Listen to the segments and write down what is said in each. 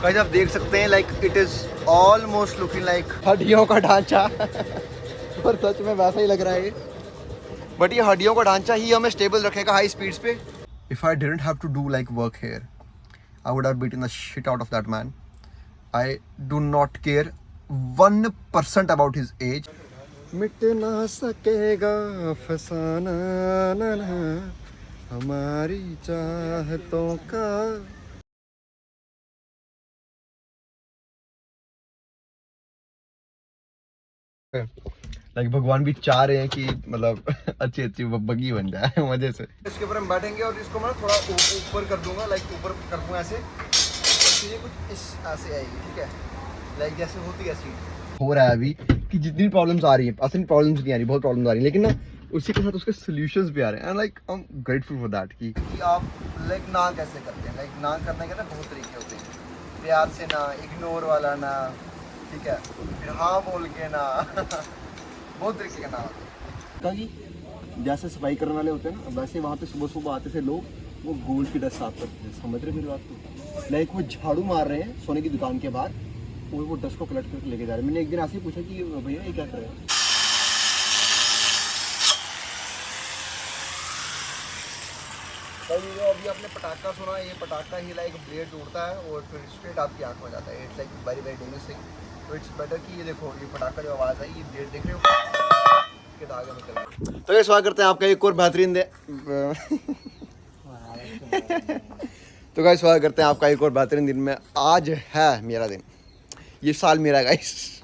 Guys आप देख सकते हैं like it is almost looking like हड्डियों का ढांचा और सच में वैसा ही लग रहा है ये, बट ये हड्डियों का ढांचा ही हमें स्टेबल रखेगा हाई स्पीड्स पे. If I didn't have to do like work here I would have beaten the shit out of that man. I do not care 1% about his age. मिट ना सकेगा फसाना ना ना हमारी चाहतों का. लाइक भगवान भी चाह रहे हैं कि मतलब अच्छी अच्छी बग्गी बन जाए मजे से. इसके ऊपर हम बैठेंगे और इसको मैं थोड़ा ऊपर कर दूंगा, लाइक ऊपर कर दूंगा ऐसे, और चीज़ें कुछ इस ऐसे आएगी. ठीक है, लाइक जैसे होती है सीट. हो रहा है अभी कि जितनी प्रॉब्लम्स आ रही है, असली प्रॉब्लम्स नहीं आ रही, बहुत प्रॉब्लम्स आ रही है, लेकिन ना उसी के साथ उसके सोल्यूशंस भी आ रहे हैं. And like I am grateful for that कि आप लाइक ना कैसे करते हैं. लाइक ना करने के ना बहुत तरीके होते हैं. प्यार से ना, इग्नोर वाला ना, ठीक है, फिर हाँ बोल के ना बहुत तरीके का ना होता है. जैसे सफाई करने वाले होते हैं ना, वैसे वहाँ पे सुबह सुबह आते थे लोग, वो गोल्ड की डस्ट साफ करते थे. समझ रहे मेरी बात को? लाइक वो झाड़ू मार रहे हैं सोने की दुकान के बाहर और वो डस्ट को कलेक्ट करके लेके जा रहे हैं. मैंने एक दिन ऐसे ही पूछा कि भैया ये क्या कर रहे हैं. अभी आपने पटाखा सुना, ये पटाखा ही लाइक ब्लेड उड़ता है और फिर स्ट्रेट आपकी आँख में जाता है. It's like very very dangerous thing. तो इट्स बेटर कि ये देखो, ये पटाखा जो आवाज़ आई, ये ब्लेड देख रहे हो, इसके धागे में चल रहा है. तो ये स्वागत करते हैं आपका एक और बेहतरीन तो गाइस स्वागत करते हैं आपका एक और बेहतरीन दिन में. आज है मेरा दिन, ये साल मेरा गाइस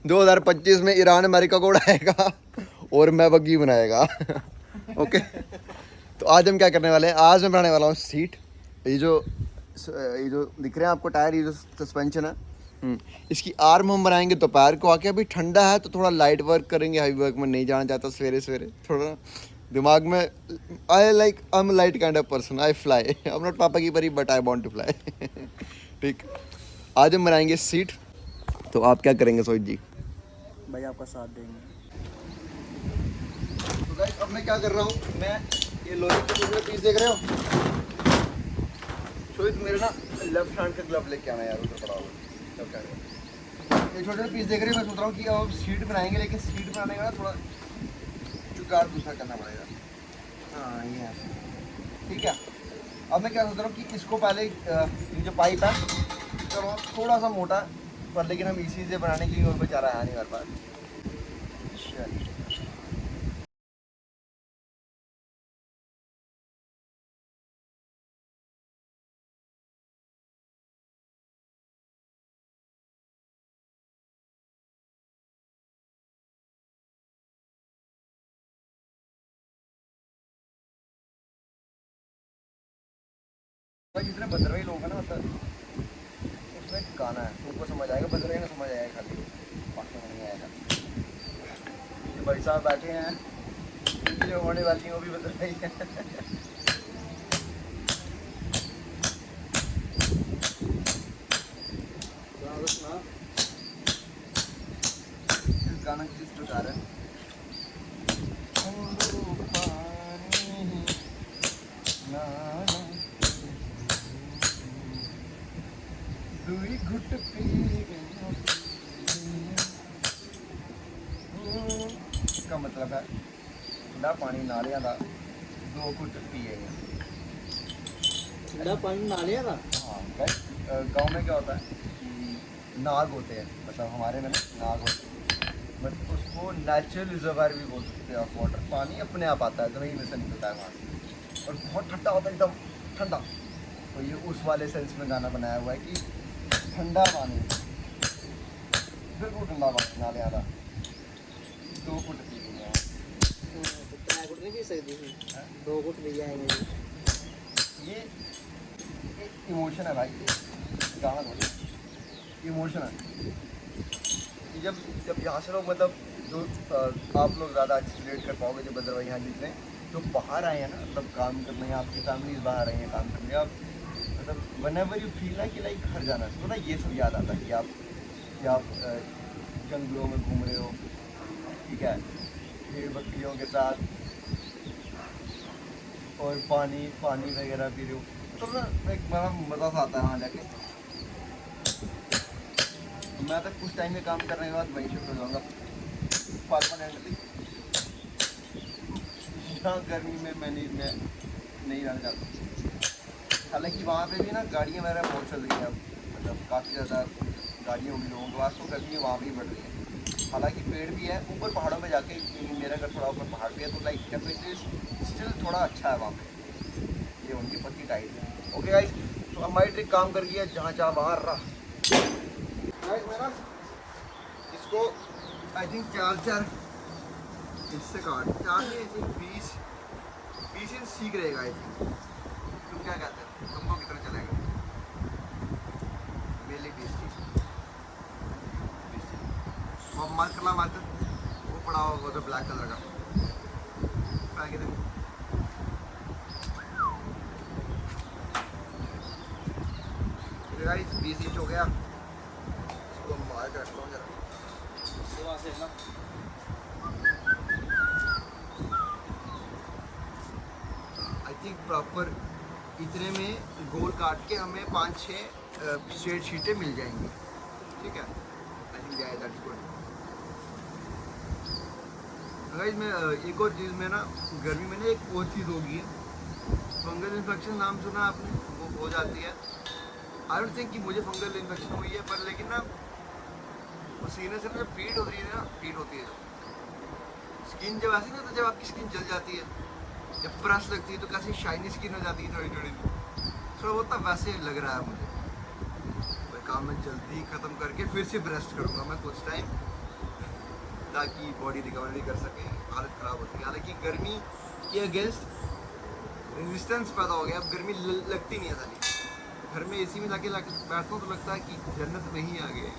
2025 में ईरान अमेरिका को उड़ाएगा और मैं बग्गी बनाएगा. ओके, तो आज हम क्या करने वाले हैं, आज मैं बनाने वाला हूँ सीट. ये जो दिख रहे हैं आपको टायर, ये जो सस्पेंशन है, इसकी आर्म हम बनाएंगे दोपहर को आके. अभी ठंडा है तो थोड़ा लाइट वर्क करेंगे, हैवी वर्क में नहीं जाना चाहता सवेरे सवेरे. थोड़ा दिमाग में I am light kind of person, I fly. I am not पापा की परी but I want to fly. ठीक, आज हम बनाएंगे सीट. तो आप क्या करेंगे सोहित जी? भाई आपका साथ देंगे. तो गाइस अब मैं क्या कर रहा हूँ, मैं ये लोहे के टुकड़े पीस देख रहे हो, सोहित मेरे ना लेफ्ट हैंड का ग्लव लेके आना यार, उधर पड़ा हुआ लेफ्ट हैंड. ये छोटे छोटे पीस देख रहे हो, मैं सोच रहा हूँ कि अब सीट बनाएंगे, लेकिन सीट बनाने का ना थोड़ा जुगाड़ दूसरा करना पड़ेगा. हाँ ये है, ठीक है. अब मैं क्या सोच रहा हूँ कि इसको पहले ये जो पाइप है इसका थोड़ा सा मोटा, पर लेकिन हम इसी से बनाने के लिए और बेचारा है नहीं हमारे पास. चलिए भाई, जितने भद्रवाही लोग हैं ना, मतलब उसमें गाना है, तुमको समझ आएगा, भद्रवाही में समझ आएगा, खाली बाकी में नहीं आएगा. ये भाई साहब बैठे हैं, इनकी जो होने वाली है वो भी भद्रवाही है. इस गाना की जिस गा रहे हैं, दुई घुट पी इसका मतलब है ठंडा पानी नालियां दा 2 घुट पिए. ठंडा पानी नालियां का? हाँ गाँव में क्या होता है कि नाग होते हैं, मतलब हमारे में नाग होते हैं, बट उसको नेचुरल रिजर्वायर भी बोल सकते हैं ऑफ वाटर. पानी अपने आप आता है, ज़मीन में से निकलता है वहाँ से, और बहुत ठंडा होता है, एकदम ठंडा. तो ये उस वाले सेंस में गाना बनाया हुआ है कि ठंडा पानी, बिल्कुल ठंडा पानी नाले आधा 2 घुट पी गए. कितना घुट नहीं पी सकती थी, 2 घुट पी जाएंगे. ये इमोशन है भाई, गाना थोड़ी इमोशन है. कि जब जब यहाँ से लोग, मतलब जो आप लोग ज़्यादा अच्छे रिलेट कर पाओगे, जो भद्रवाही यहाँ जितने जो बाहर आए हैं ना, मतलब काम करने, आपकी फैमिलीज बाहर आई हैं काम करने, आप मतलब व्हेनेवर यू फील है कि लाइक घर जाना है, तो ना ये सब याद आता है कि आप जंगलों में घूम रहे हो, ठीक है, भेड़ बकरियों के साथ, और पानी वगैरह पी रहे हो, तो ना एक बड़ा मज़ा सा आता है वहाँ जाके. मैं तो कुछ टाइम में काम करने के बाद वहीं शिफ्ट हो जाऊँगा परमानेंटली। यहाँ गर्मी में मैं नहीं रहना चाहता। हालांकि वहाँ पे भी ना गाड़ियाँ वगैरह बहुत चल रही हैं अब, मतलब काफ़ी ज़्यादा गाड़ियाँ होगी लोगों के पास, तो गर्मी वहाँ भी बढ़ रही है। हालांकि पेड़ भी है ऊपर पहाड़ों में जाके, मेरा घर थोड़ा ऊपर पहाड़ भी है, तो लाइक टेम्परेचर स्टिल थोड़ा अच्छा है वहाँ पे। ये उनकी पत्ती टाइट है। ओके गाइस, तो अब हमारी ट्रिक काम कर गई है, जहाँ जहाँ वहाँ रहा। गाइस मैं ना इसको आई थिंक 4 इससे काट 4 नहीं, आई थिंक 20 इंच सीख रहेगा आई थिंक। तुम क्या कहते हैं, तुमको कितना चलेगा? मेरे लिए 20 वो मार्कर वो पड़ा होगा तो ब्लैक कलर का फेंक दे। गाइस 20 इंच हो गया, इसको मार के रखता हूँ जरा वहाँ से ना आई थिंक प्रॉपर इतने में गोल काट के हमें 5-6 स्ट्रेट शीटें मिल जाएंगी। ठीक है, I think that's good. Guys मैं एक और चीज़ में ना, गर्मी में ना एक और चीज़ होगी है, फंगल इन्फेक्शन नाम सुना आपने? वो हो जाती है। आई डोंट थिंक कि मुझे फंगल इन्फेक्शन हुई है, पर लेकिन ना पसीने से जब पीठ होती है ना, पीठ होती है जब स्किन जब ऐसी ना, तो जब आपकी स्किन जल जाती है, जब प्रेस लगती है तो कैसी शाइनी स्किन हो जाती है थोड़ी थोड़ी, थोड़ा बहुत ना वैसे लग रहा है मुझे। मैं काम में जल्दी ख़त्म करके फिर से रेस्ट करूँगा मैं कुछ टाइम, ताकि बॉडी रिकवरी कर सके। हालत ख़राब होती है, हालांकि गर्मी के अगेंस्ट रेजिस्टेंस पैदा हो गया, अब गर्मी लगती नहीं है सारी। घर में एसी में जाके बैठता हूँ तो लगता है कि जन्नत में ही आ गए।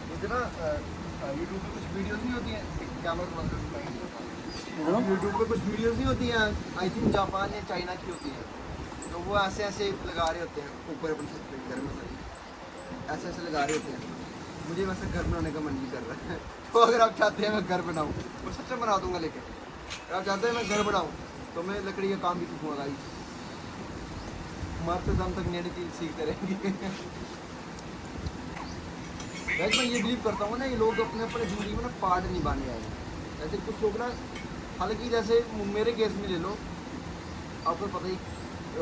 मुझे ना यूट्यूब पे कुछ वीडियोस नहीं होती हैं, कैमरा बंद कर, यूट्यूब पे कुछ वीडियोस नहीं होती हैं, आई थिंक जापान या चाइना की होती हैं, तो वो ऐसे ऐसे लगा रहे होते हैं ऊपर अपनी छत पे घर में, ऐसे ऐसे लगा रहे होते हैं। मुझे वैसे घर बनाने का मन नहीं कर रहा है। तो अगर आप चाहते हैं मैं घर बनाऊँ, तो सच में बना दूँगा, लेकिन अगर आप चाहते हैं मैं घर बनाऊँ तो मैं लकड़ी का काम भी सीखूँगा। मरते दम तक नई चीज़ सीखते रहेंगे। वैसे मैं ये बिलीव करता हूँ ना, ये लोग अपने अपने ज़िंदगी में ना पार्ट निभाने आए हैं। ऐसे कुछ लोग ना, हालांकि जैसे मेरे केस में ले लो, आपको पता ही,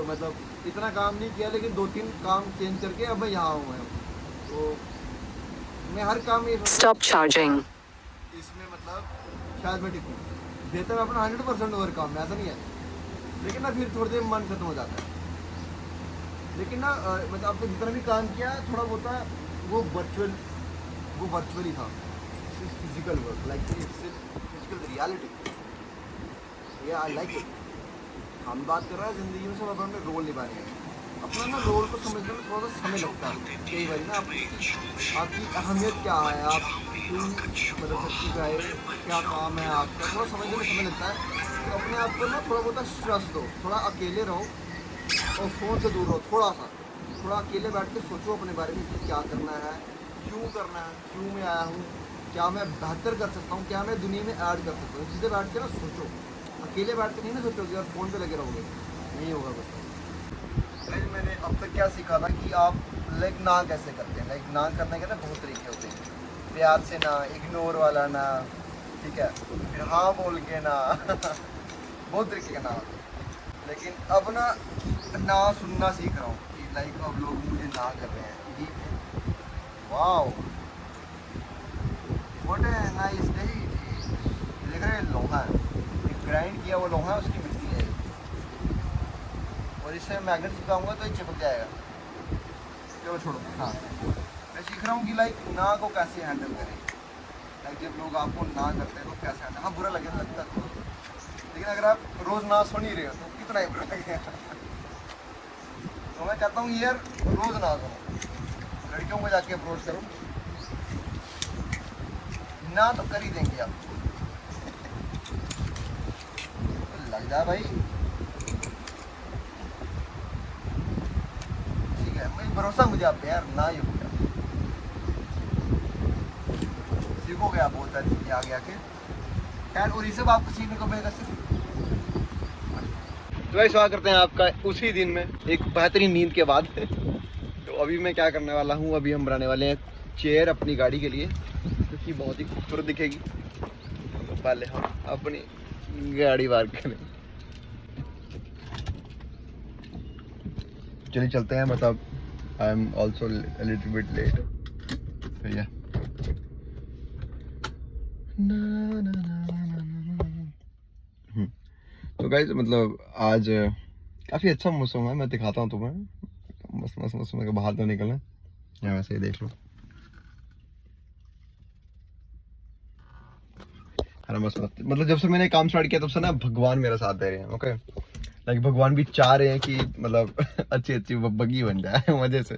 मतलब इतना काम नहीं किया, लेकिन 2-3 काम चेंज करके अब मैं यहाँ हूँ मैं। तो मैं हर काम में Stop charging. इसमें मतलब शायद मैं टिकूँ, बेहतर अपना 100% ओवर काम में, ऐसा नहीं है। लेकिन ना फिर थोड़ी देर मन खत्म हो जाता है। लेकिन ना मतलब आपने जितना भी काम किया थोड़ा बहुत था, वो वर्चुअली था, physical work, like physical reality. ये आई लाइक इट। हम बात कर रहे हैं ज़िंदगी में सब अपने रोल निभाने हैं। अपना ना रोल को समझने में थोड़ा सा समय लगता है कई बार ना, आपकी अहमियत क्या है, आप क्यों मतलब सच्ची गए, क्या काम है आपका, थोड़ा समझने में समय लगता है। तो अपने आप को ना थोड़ा बहुत स्ट्रेस दो, थोड़ा अकेले रहो और फ़ोन से दूर रहो, थोड़ा अकेले बैठ के सोचो अपने बारे में कि क्या करना है, क्यों करना है, क्यों मैं आया हूँ, क्या मैं बेहतर कर सकता हूँ, क्या मैं दुनिया में ऐड कर सकता हूँ। चीज़ें बैठ के ना सोचो, अकेले बैठ के नहीं ना सोचोगे और फ़ोन पे लगे रहोगे, नहीं होगा कुछ। लेकिन मैंने अब तक क्या सीखा था कि आप लाइक ना कैसे करते हैं, लाइक ना करने के ना बहुत तरीके होते हैं। प्यार से ना, इग्नोर वाला ना, ठीक है, फिर हाँ बोल के ना बहुत तरीके का ना होते हैं। लेकिन अब ना सुनना सीख रहा हूँ कि लाइक अब लोग मुझे ना कर रहे हैं। Wow, what a nice day. देख रहे हैं लोहा है, एक ग्राइंड किया वो लोहा है, उसकी मिट्टी है और इससे मैग्नेट चिपकाऊंगा तो ये चिपक जाएगा। चलो छोड़ो। हाँ, मैं सीख रहा हूँ कि लाइक ना को कैसे हैंडल करें। लाइक जब लोग आपको ना करते हैं तो कैसे हैंडल, हाँ बुरा लगता है, लेकिन अगर आप रोज़ ना सुन ही रहे हो तो कितना ही बुरा लगेगा। तो मैं कहता हूँ यार रोज़ ना करो, लड़कियों को जाके अप्रोच करो, ना तो कर ही देंगे आप। तो लग जा भाई, ठीक है, मुझे भरोसा मुझे आप पे यार, ना ही हो गया सीखोगे आप बहुत सारी चीज़ें आगे आके खैर, और ये सब आपको सीखने को मिलेगा सिर्फ। तो भाई स्वागत करते हैं आपका उसी दिन में एक बेहतरीन नींद के बाद। तो अभी मैं क्या करने वाला हूँ, अभी हम बनाने वाले हैं चेयर अपनी गाड़ी के लिए, क्योंकि बहुत ही खूबसूरत दिखेगी। तो पहले हम अपनी गाड़ी बाहर करें, चलिए चलते हैं। मतलब I am also little bit late. तो या तो गाइस मतलब आज काफ़ी अच्छा मौसम है, मैं दिखाता हूँ तुम्हें। मस्त मस्त मौसम है, बाहर तो निकलना है, वैसे ही देख लो। है मस्त मस्त, मतलब जब से मैंने काम स्टार्ट किया तब से ना भगवान मेरा साथ दे रहे हैं। ओके, लाइक भगवान भी चाह रहे हैं कि मतलब अच्छी अच्छी बग्गी बन जाए मजे से।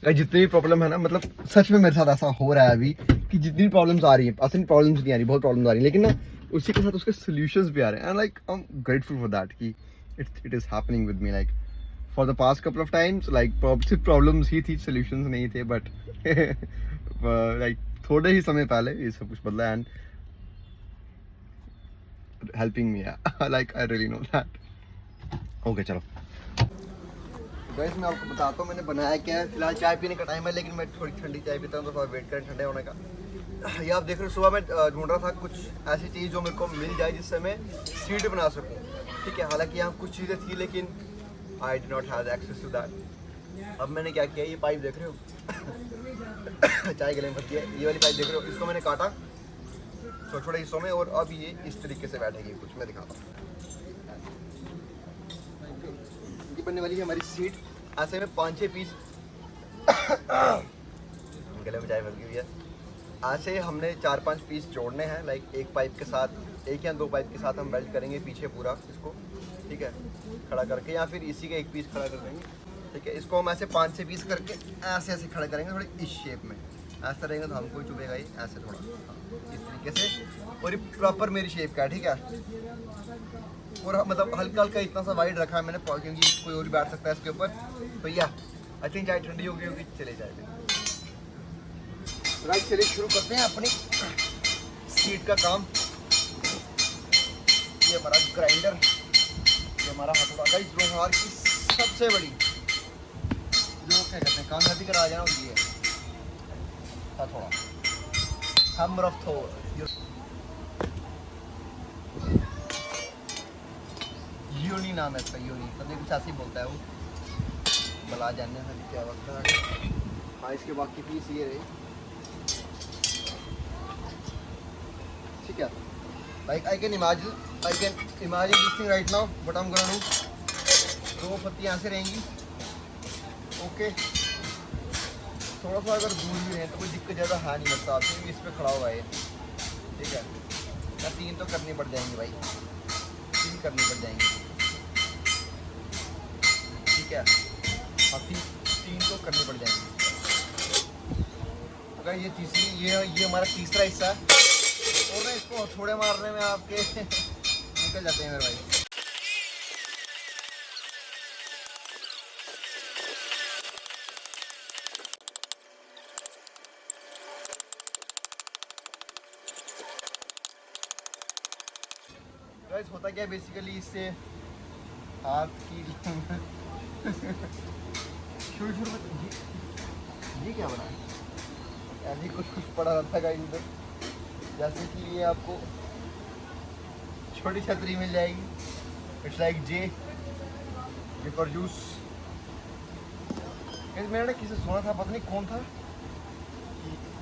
जितनी भी प्रॉब्लम है ना, मतलब सच में मेरे साथ ऐसा हो रहा है अभी कि जितनी प्रॉब्लम्स आ रही हैं, असली प्रॉब्लम्स नहीं आ रही, बहुत प्रॉब्लम्स आ रही हैं, लेकिन ना उसी के साथ उसके सॉल्यूशंस भी आ रहे हैं। And like I am grateful for that कि it is happening with me. Like for the past couple of times like सिर्फ प्रॉब्लम्स ही थी, सॉल्यूशंस नहीं थे, बट लाइक थोड़े ही समय पहले ये सब कुछ बदला and helping me, like I really know that. Okay चलो गाइस, मैं आपको बताता हूँ मैंने बनाया क्या है। फिलहाल चाय पीने का टाइम है, लेकिन मैं थोड़ी ठंडी चाय पीता हूँ तो थोड़ा वेट करें ठंडे होने का। ये आप देख रहे हो, सुबह मैं ढूंढ रहा था कुछ ऐसी चीज़ जो मेरे को मिल जाए जिससे मैं सीड बना सकूँ। ठीक है, हालांकि यहाँ कुछ चीज़ें थी लेकिन I did not have access to that. अब मैंने क्या किया, ये पाइप देख रहे हो चाय गले में फंस गया, ये वाली पाइप देख रहे हो, इसको मैंने काटा छोटे छोटे हिस्सों में और अब ये इस तरीके से बैठेगी। कुछ मैं दिखाता हूँ, ये बनने वाली है हमारी सीट। ऐसे में 5-6 पीस गले में चाय फंस गई है। ऐसे हमने 4-5 पीस जोड़ने हैं, लाइक एक पाइप के साथ, 1 या 2 पाइप के साथ हम वेल्ड करेंगे पीछे पूरा इसको। ठीक है, खड़ा करके, या फिर इसी का एक पीस खड़ा कर देंगे। ठीक है, इसको हम ऐसे 5-6 पीस करके ऐसे ऐसे खड़ा करेंगे, थोड़ी इस शेप में। ऐसा रहेगा तो हमको चुभेगा ही, ऐसे थोड़ा इस तरीके से। और ये प्रॉपर मेरी शेप का है। ठीक है, और मतलब हल्का हल्का इतना सा वाइड रखा है मैंने, क्योंकि कोई और भी बैठ सकता है इसके ऊपर। तो या आई थिंक चाय ठंडी हो गई होगी, चले जाएगी। राइट, चलिए शुरू करते हैं अपनी सीट का काम। ये हमारा ग्राइंडर, ये हमारा हथौड़ा। गाइस लोहार की सबसे बड़ी जो क्या कहते हैं कामयाबी का राजा होती है हथौड़ा, हैमर ऑफ थोर। यूनी नाम है इसका, यूनी, कभी कुछ ऐसे ही बोलता है वो, बला जानने में क्या वक्त है। हाँ, इसके बाकी पीस ये रहे। ठीक है, like I can imagine this thing right now, but I am gonna do. 2 पत्ती यहाँ से रहेंगी। ओके, थोड़ा सा अगर दूर भी रहे तो कोई दिक्कत ज़्यादा है नहीं लगता आपसे, क्योंकि इस पर खड़ा हुआ है। ठीक है, या 3 तो करनी पड़ जाएंगी भाई, 3 करनी पड़ जाएंगी। ठीक है, हाँ 3 तो करनी पड़ जाएंगी। अगर ये तीसरी, ये हमारा तीसरा हिस्सा है, और ना इसको थोड़े मारने में आपके निकल जाते हैं मेरे भाई। गाइस होता क्या है बेसिकली, इससे हाथ की शुरू में ये क्या बना है, ऐसे कुछ पड़ा रहता है गाइस इधर। जैसे कि ये आपको छोटी छतरी मिल जाएगी, it's like J for juice. मैंने ना किसी सुना था, पता नहीं कौन था,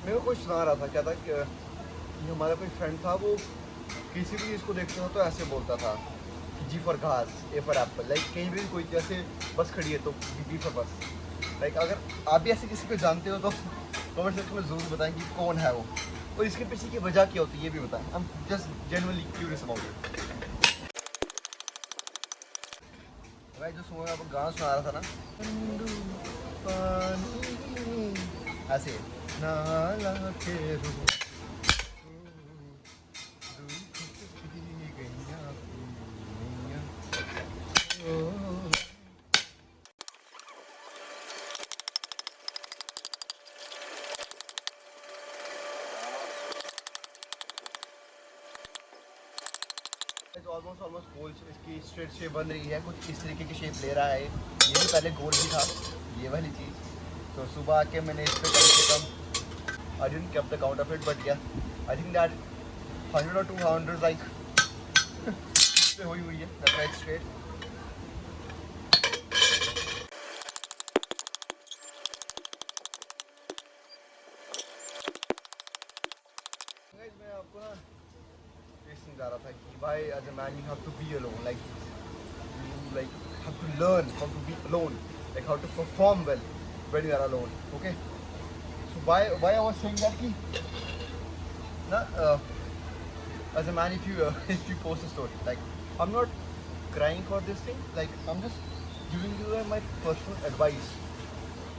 मेरे को कोई सुना रहा था, क्या था कि ये हमारा कोई फ्रेंड था, वो किसी भी चीज़ को देखता था तो ऐसे बोलता था कि जी फॉर घास, ए फॉर एप्पल। लाइक कहीं भी कोई जैसे बस खड़ी है तो बी फॉर बस। लाइक अगर आप भी ऐसे किसी को जानते हो तो कमेंट सेक्शन में ज़रूर बताएं कि कौन है वो, और इसके पीछे की वजह क्या होती है ये भी बताएं। I am just genuinely curious about it. भाई जो सुबह आपको गाना सुना रहा था ना, ऐसे नाला के ऑलमोस्ट गोल इसकी स्ट्रेट शेप बन रही है, कुछ इस तरीके की शेप ले रहा है। ये भी पहले गोल ही था, ये वाली चीज़। तो सुबह आके मैंने इस पर कम से कम, I didn't keep the count of it, but yeah I think that 100 or 200 like इस पे हुई है। That's right straight. मैं आपको ना समझा रहा था कि भाई as a man you have to be alone, like you like have to learn how to be alone, like how to perform well when you are alone. Okay, so why I was saying that ki na as a man, if you post a story, like I'm not crying for this thing, like I'm just giving you my personal advice,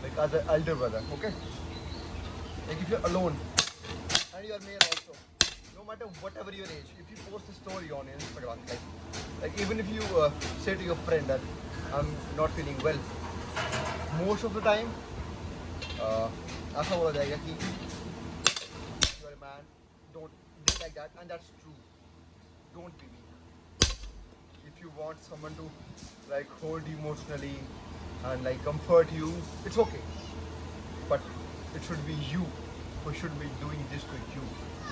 like as an elder brother. Okay, like if you're alone and you're male also, no matter whatever your age, if you post a story on Instagram, like even if you say to your friend that I'm not feeling well, most of the time ऐसा बोला जाएगा कि you're a man, don't be like that, and that's true. Don't be weak. If you want someone to like hold you emotionally and like comfort you, it's okay, but it should be you who should be doing this to you,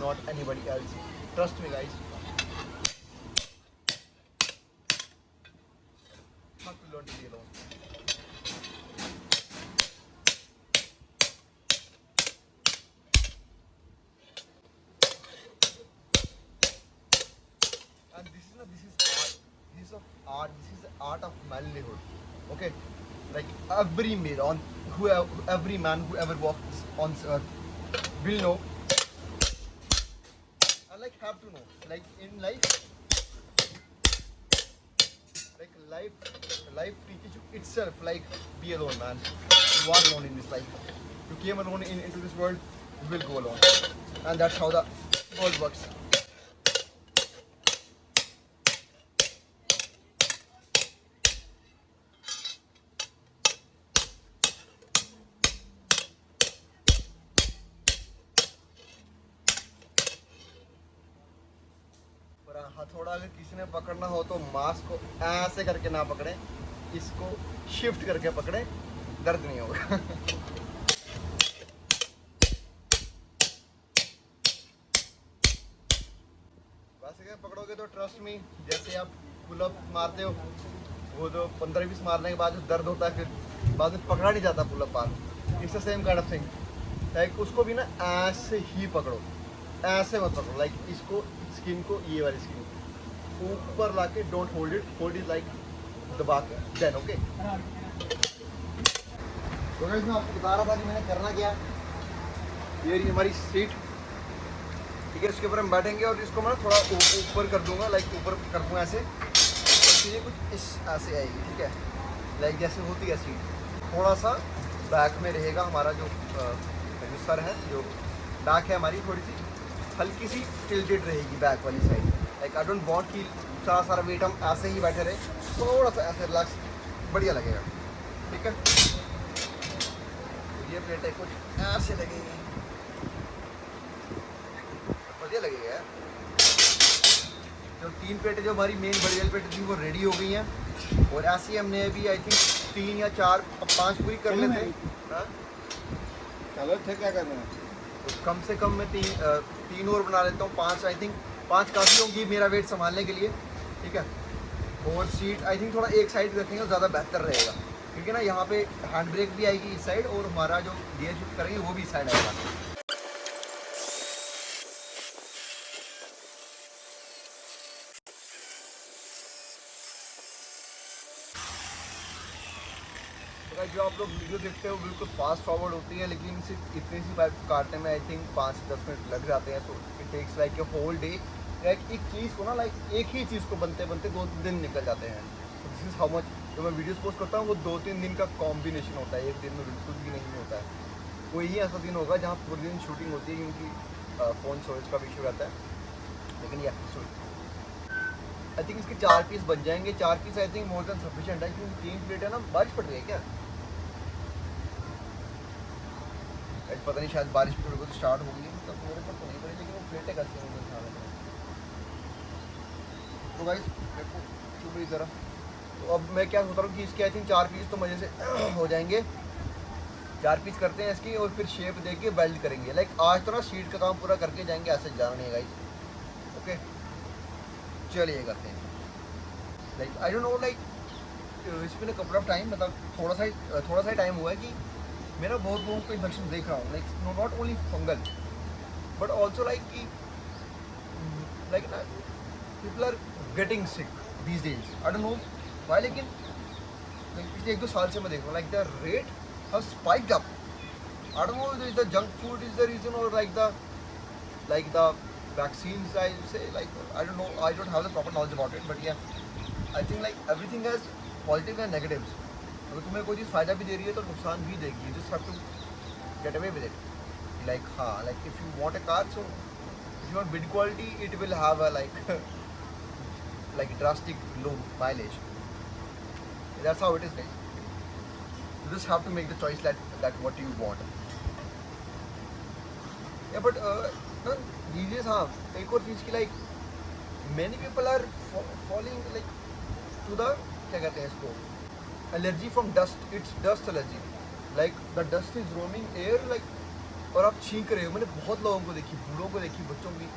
not anybody else. Trust me, guys. Have to learn to be alone. And this is art. This is art. This is the art of manlyhood. Okay, like every male on every man who ever walks on this earth will know, and like have to know, like in life, like life teaches you itself, like be alone, man. You are alone in this life. You came alone into this world, you will go alone, and that's how the world works. हथौड़ा अगर किसी ने पकड़ना हो तो mask को ऐसे करके ना पकड़े, इसको शिफ्ट करके पकड़े, दर्द नहीं होगा। वैसे क्या पकड़ोगे तो ट्रस्ट मी, जैसे आप पुलअप मारते हो, वो जो 15-20 मारने के बाद जो दर्द होता है, फिर बाद में पकड़ा नहीं जाता पुलअप मार। It's the same kind of thing. Like उसको भी ना ऐसे ही पकड़ो, ऐसे मत पकड़ो, लाइक इसको स्किन को, ये वाली स्किन ऊपर लाके, डोंट होल्ड इट लाइक दबा के, देन ओके। तो गाइस मैं आपको बता रहा था कि मैंने करना क्या। ये रही हमारी सीट, ठीक है, इसके ऊपर हम बैठेंगे और इसको मैं थोड़ा ऊपर कर दूंगा, लाइक ऊपर कर दूंगा ऐसे, तो ये कुछ इस ऐसे आएगी, ठीक है, लाइक जैसे होती है सीट। थोड़ा सा बैक में रहेगा हमारा जो सर है, जो बैक है हमारी थोड़ी सी हल्की सी टिल्टेड रहेगी बैक वाली side. Like I don't want कि सारा वेट हम ऐसे ही बैठे रहे, थोड़ा सा ऐसे रिलैक्स, बढ़िया लगेगा, ठीक है। ये प्लेटें कुछ ऐसे लगेगी, बढ़िया लगेगा यार। जो 3 प्लेटें जो हमारी मेन बड़ी वाली प्लेटें थी वो रेडी हो गई हैं, और ऐसी हमने अभी आई थिंक 3 या 4 5 पूरी कर लेते हैं। चलो थे क्या करना है, तो कम से कम मैं 3 और बना लेता हूँ, 5 आई थिंक 5 काफ़ी होंगी मेरा वेट संभालने के लिए, ठीक है। और सीट आई थिंक थोड़ा एक साइड रखेंगे तो ज़्यादा बेहतर रहेगा, क्योंकि ना यहाँ पे हैंड ब्रेक भी आएगी इस साइड, और हमारा जो गियर शिफ्ट करेंगे वो भी इस साइड आएगा। जो आप लोग वीडियो देखते हो बिल्कुल फास्ट फॉरवर्ड होती है, लेकिन सिर्फ इतनी सी पाइप काटने में आई थिंक 5 से 10 मिनट लग जाते हैं। तो it takes like a whole day. Like एक चीज़ को ना, लाइक एक ही चीज़ को बनते बनते 2-3 दिन निकल जाते हैं। तो दिस इज़ हाउ मच जो मैं वीडियोस पोस्ट करता हूँ वो 2-3 दिन का कॉम्बिनेशन होता है, एक दिन में बिल्कुल भी नहीं होता है। कोई ही ऐसा दिन होगा जहाँ पूरे दिन शूटिंग होती है, क्योंकि फ़ोन स्टोरेज का भी इशू रहता है। लेकिन या आई थिंक इसके 4 पीस बन जाएंगे। 4 piece I think more than sufficient है, क्योंकि 3 प्लेट है ना। बारिश पड़ रही है क्या? पता नहीं, शायद बारिश थोड़ी बहुत स्टार्ट होगी, मतलब मेरे पर तो नहीं पड़ी, लेकिन वो प्लेटें कैसे होंगी खाने में। तो गाइस देखो चुप रही ज़रा। तो अब मैं क्या सोच रहा हूँ कि इसके आई थिंक 4 पीस तो मज़े से हो जाएंगे। 4 पीस करते हैं इसकी और फिर शेप दे के वेल्ड करेंगे। लाइक आज तो ना शीट का काम पूरा करके जाएंगे, ऐसे जाना नहीं है गाइस। ओके चलिए करते हैं। Like I don't know, like it's been a couple of time, मतलब थोड़ा सा टाइम हुआ है कि मेरा बहुत लोगों को इन्फेक्शन देख रहा हूँ। Like not only fungal but also like कि लाइक ना people are getting sick these days. I don't know why, लेकिन पिछले 1-2 साल से मैं देख रहा हूँ like the rate have spiked up. I don't know is the junk food is the reason और like the vaccines, I say, like I don't know, I don't have the proper knowledge about it, but yeah, I think like everything has positive and negatives. अगर तुम्हें कोई चीज़ फ़ायदा भी दे रही है तो नुकसान भी देगी। You just have to get away with it. Like हाँ, like if you want a car, so if you want build quality, it will have a like drastic low mileage. That's how it is, guys. You just have to make the choice that what you want. Yeah, but these days हाँ एक और चीज़ की like many people are falling like to the क्या कहते हैं इसको, allergy from dust. It's dust allergy, like the dust is roaming air like, और आप छींक रहे हो। मैंने बहुत लोगों को देखी, बूढ़ों को देखी, बच्चों की।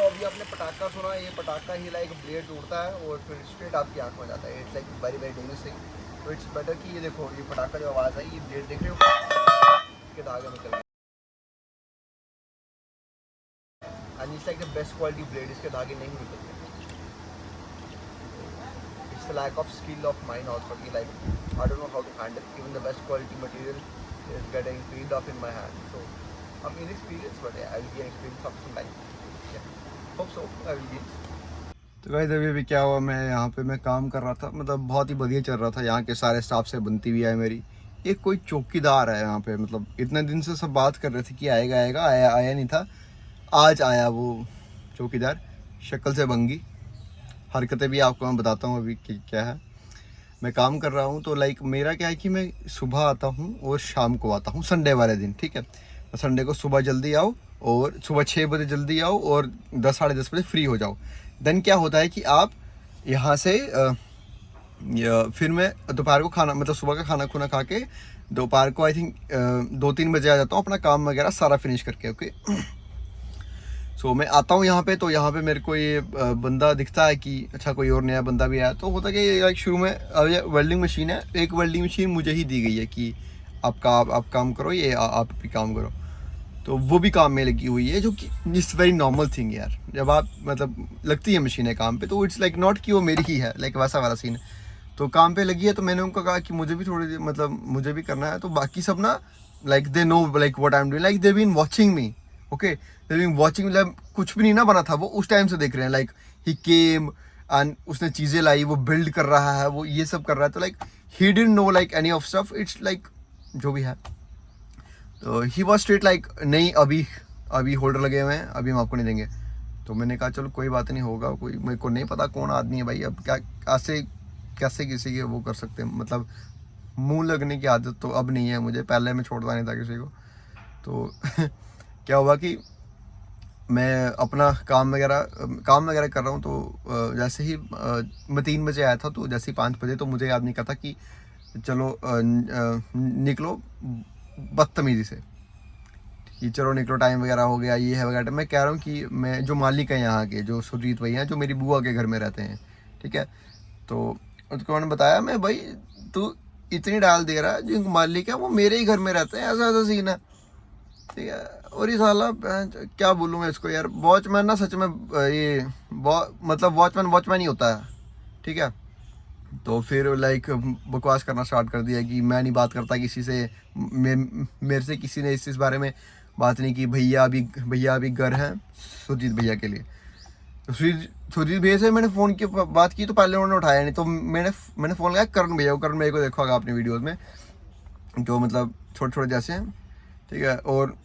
अभी आपने पटाखा सुना, ये पटाखा ही लाइक ब्लेड टूटता है और फिर स्ट्रेट आपकी आंख में जाता है। It's like very very dangerous thing. तो इट्स बेटर कि ये देखो, ये पटाखा जो आवाज़ आई, ये ब्लेड देख रहे हो, इसके धागे निकल गए। And it's like the best quality blade, इसके धागे नहीं निकलते। It's the lack of skill of mine also कि like I don't know how to handle even the best quality material is getting peeled off in my hand. So I am inexperience but I will gain experience after some time. तो guys अभी क्या हुआ, मैं यहाँ पे मैं काम कर रहा था, मतलब बहुत ही बढ़िया चल रहा था। यहाँ के सारे स्टाफ से बनती हुई है मेरी। एक कोई चौकीदार है यहाँ पे, मतलब इतने दिन से सब बात कर रहे थे कि आएगा आएगा, आया नहीं था। आज आया वो चौकीदार, शक्ल से भंगी, हरकतें भी आपको मैं बताता हूँ अभी कि क्या है। मैं काम कर रहा हूँ तो लाइक मेरा क्या है कि मैं सुबह आता हूँ और शाम को आता हूँ, संडे वाले दिन, ठीक है। तो संडे को सुबह जल्दी आओ और सुबह 6 बजे जल्दी आओ और 10 साढ़े 10 बजे फ्री हो जाओ। देन क्या होता है कि आप यहाँ से फिर मैं दोपहर को खाना, मतलब सुबह का खाना खुना खा के दोपहर को आई थिंक 2-3 बजे आ जाता हूँ अपना काम वगैरह सारा फिनिश करके। ओके सो मैं आता हूँ यहाँ पे, तो यहाँ पे मेरे को ये बंदा दिखता है कि अच्छा कोई और नया बंदा भी आया। तो होता कि लाइक शुरू में वेल्डिंग मशीन है, एक वेल्डिंग मशीन मुझे ही दी गई है कि आप काम करो, ये आप भी काम करो। तो वो भी काम में लगी हुई है, जो कि इट्स वेरी नॉर्मल थिंग यार। जब आप मतलब लगती है मशीनें काम पे तो इट्स लाइक नॉट कि वो मेरी ही है, लाइक वैसा वाला सीन है। तो काम पे लगी है तो मैंने उनको कहा कि मुझे भी थोड़ी मतलब मुझे भी करना है। तो बाकी सब ना like they know like what I am doing, like they been watching me. Okay they been watching, मतलब कुछ भी नहीं ना बना था वो उस टाइम से देख रहे हैं। लाइक ही केम एंड उसने चीज़ें लाई, वो बिल्ड कर रहा है, वो ये सब कर रहा है। तो like he didn't know like any of stuff, it's like जो भी है। तो ही वॉज स्ट्रेट लाइक नहीं अभी होल्डर लगे हुए हैं, अभी हम आपको नहीं देंगे। तो मैंने कहा चलो कोई बात नहीं, होगा कोई, मेरे को नहीं पता कौन आदमी है भाई। अब क्या कैसे किसी के वो कर सकते हैं, मतलब मुंह लगने की आदत तो अब नहीं है मुझे, पहले मैं छोड़ता नहीं था किसी को। तो क्या हुआ कि मैं अपना काम वगैरह कर रहा हूँ। तो जैसे ही मैं 3 बजे आया था, तो जैसे ही 5 बजे तो मुझे याद नहीं कहा था कि चलो निकलो बदतमीजी से कि चलो निकलो, टाइम वगैरह हो गया, ये है वगैरह। मैं कह रहा हूँ कि मैं जो मालिक है यहाँ के, जो सुरजीत भैया हैं, जो मेरी बुआ के घर में रहते हैं, ठीक है। तो उसको मैंने बताया, मैं भाई तू इतनी डाल दे रहा है, जो मालिक है वो मेरे ही घर में रहते हैं, ऐसा ऐसा सीन है, ठीक है। और ये साला क्या बोलूँ मैं इसको यार, वॉचमैन ना सच में ये मतलब वॉचमैन ही होता है, ठीक है। तो फिर लाइक बकवास करना स्टार्ट कर दिया कि मैं नहीं बात करता किसी से, मेरे से किसी ने इस बारे में बात नहीं की, भैया अभी घर हैं सुरजीत भैया के लिए। तो सुरजीत भैया से मैंने फ़ोन की बात की तो पहले उन्होंने उठाया नहीं, तो मैंने फ़ोन लगाया करण भैया को देखा होगा आपने वीडियोज़ में, जो मतलब छोटे छोटे जैसे हैं, ठीक है, और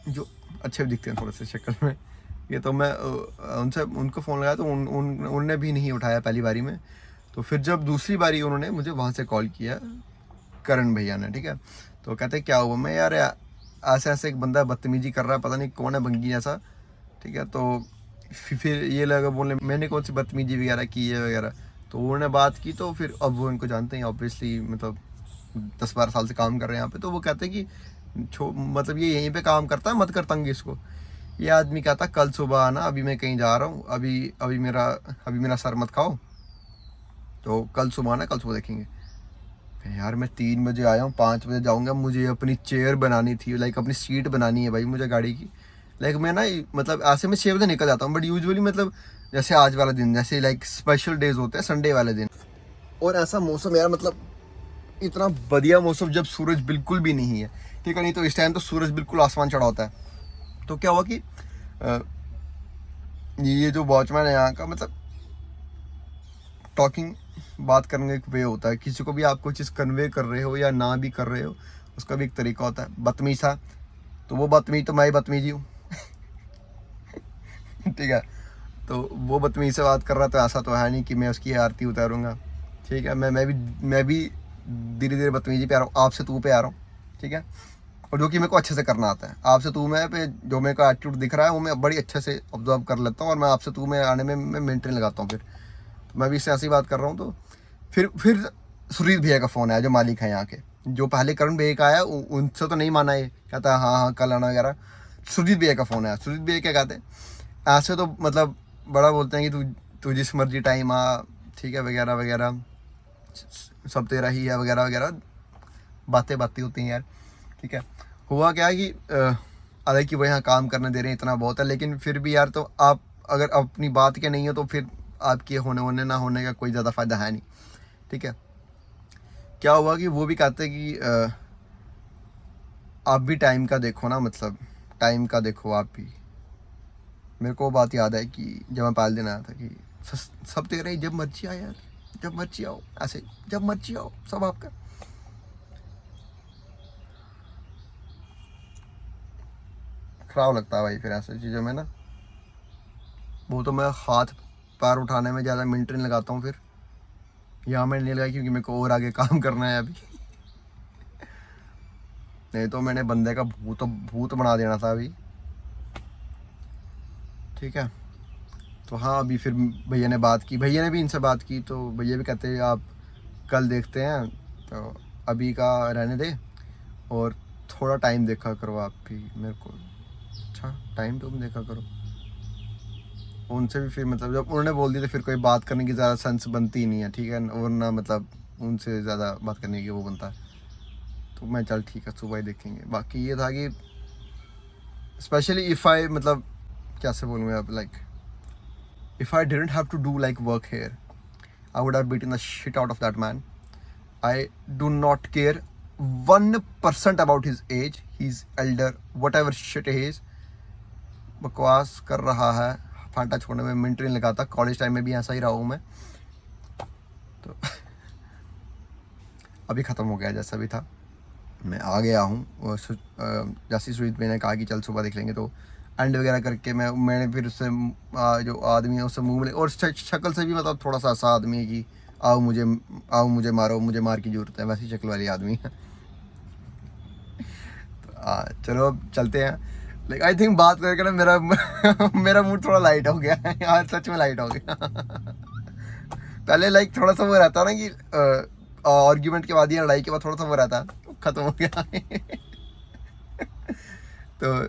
जो अच्छे भी दिखते हैं थोड़े से शक्ल में। ये तो मैं उनको फ़ोन लगाया तो उनने भी नहीं उठाया पहली बारी में। तो फिर जब दूसरी बारी उन्होंने मुझे वहाँ से कॉल किया, करण भैया ने, ठीक है। तो कहते क्या हुआ, मैं यार ऐसे ऐसे एक बंदा बदतमीजी कर रहा है, पता नहीं कौन है बंगी ऐसा, ठीक है। तो फिर ये लगा बोलने मैंने कौन सी बदतमीजी वगैरह की है वगैरह। तो उन्होंने बात की, तो फिर अब वो इनको जानते हैं ऑब्वियसली, मतलब 10-12 साल से काम कर रहे हैं यहाँ पे। तो वो कहते हैं कि मतलब ये यहीं पे काम करता है, मत कर तंग इसको। ये आदमी कहता कल सुबह आना, अभी मैं कहीं जा रहा हूँ, अभी मेरा सर मत खाओ, तो कल सुबह आना, कल सुबह देखेंगे। यार मैं 3 बजे आया हूँ, 5 बजे जाऊँगा, मुझे अपनी चेयर बनानी थी, लाइक अपनी सीट बनानी है भाई मुझे गाड़ी की। लाइक मैं ना मतलब ऐसे में 6 बजे निकल जाता हूँ, बट यूजुअली मतलब जैसे आज वाला दिन, जैसे लाइक स्पेशल डेज होते हैं संडे वाले दिन, और ऐसा मौसम यार, मतलब इतना बढ़िया मौसम जब सूरज बिल्कुल भी नहीं है, ठीक है। नहीं तो इस टाइम तो सूरज बिल्कुल आसमान चढ़ा होता है। तो क्या हुआ कि ये जो वॉचमैन है यहाँ का, मतलब टॉकिंग बात करने का एक वे होता है, किसी को भी आप कोई चीज़ कन्वे कर रहे हो या ना भी कर रहे हो, उसका भी एक तरीका होता है। बदतमीज था तो वो बदतमीज, तो मैं ही बदतमीजी हूँ ठीक है। तो वो बदतमीज से बात कर रहा, तो ऐसा तो है नहीं कि मैं उसकी आरती उतारूँगा, ठीक है। मैं भी धीरे धीरे बदतमीजी पे आ रहा हूँ, आपसे तू पे आ रहा हूँ, ठीक है। और जो कि मेरे को अच्छे से करना आता है, आपसे तू में पे जो मेरे को एटीट्यूड दिख रहा है वो मैं बड़ी अच्छे से ऑब्जर्व कर लेता हूँ, और मैं आपसे तू में आने में मैं मेंटेन लगाता हूँ। फिर तो मैं भी इससे ऐसी बात कर रहा हूँ। तो फिर सुरीत भैया का फ़ोन आया, जो मालिक है यहाँ के, जो पहले करण भैया का आया उनसे तो नहीं माना, ये कहता है हाँ कल आना वगैरह। सुरजीत भैया का फ़ोन आया, सुरजीत भैया क्या कहते हैं, ऐसे तो मतलब बड़ा बोलते हैं कि तू जिस मर्जी टाइम आ, ठीक है, वगैरह वगैरह, सब तेरा ही है वगैरह वगैरह, बातें होती हैं यार, ठीक है। हुआ क्या है कि हालांकि वो यहाँ काम करने दे रहे हैं, इतना बहुत है, लेकिन फिर भी यार, तो आप अगर अपनी बात के नहीं हो तो फिर आपके होने ना होने का कोई ज़्यादा फ़ायदा है नहीं, ठीक है। क्या हुआ कि वो भी कहते हैं कि आप भी टाइम का देखो ना, मतलब टाइम का देखो आप भी। मेरे को बात याद है कि जब मैं पहले दिन आया था कि सब तेरा ही, जब मर्जी आए यार, जब मर्जी आओ, ऐसे जब मर्जी आओ, सब आपका। खराब लगता है भाई फिर ऐसी चीज़ों में ना। वो तो मैं हाथ पैर उठाने में ज़्यादा मिनट नहीं लगाता हूँ। फिर यहाँ मैंने नहीं लगाया क्योंकि मेरे को और आगे काम करना है अभी नहीं तो मैंने बंदे का भूत बना देना था अभी, ठीक है। तो हाँ, अभी फिर भैया ने बात की, भैया ने भी इनसे बात की, तो भैया भी कहते हैं आप कल देखते हैं, तो अभी का रहने दे और थोड़ा टाइम देखा करो आप भी मेरे को। अच्छा, टाइम तुम देखा करो। उनसे भी फिर मतलब जब उन्होंने बोल दिया तो फिर कोई बात करने की ज़्यादा सेंस बनती ही नहीं है, ठीक है, और ना मतलब उनसे ज़्यादा बात करने की वो बनता है। तो मैं चल ठीक है, सुबह ही देखेंगे। बाकी ये था कि स्पेशली इफ़ आई, मतलब कैसे बोलूँ मैं अब, like if I didn't have to do like work here, I would have beaten the shit out of that man. I do not care 1% about his age. He's elder, whatever shit he is. बकवास कर रहा है, फांटा छोड़ने में minute नहीं लगाता। College time में भी ऐसा ही रहा हूँ मैं, तो अभी ख़त्म हो गया जैसा भी था, मैं आ गया हूँ। जैसी सुजीत मैंने कहा कि चल सुबह देख लेंगे, तो एंड वगैरह करके मैंने फिर उससे जो आदमी है उससे मुँह मिले, और शक्ल से भी मतलब थोड़ा सा ऐसा आदमी है कि आओ मुझे मारो, मुझे मार की ज़रूरत है, वैसी शक्ल वाली आदमी है। तो चलो अब चलते हैं। लाइक आई थिंक बात करके ना मेरा मूड थोड़ा लाइट हो गया है यार, सच में लाइट हो गया पहले लाइक थोड़ा सा वो रहता ना कि आर्ग्यूमेंट के बाद या लड़ाई के बाद थोड़ा सा वो रहता, ख़त्म हो गया तो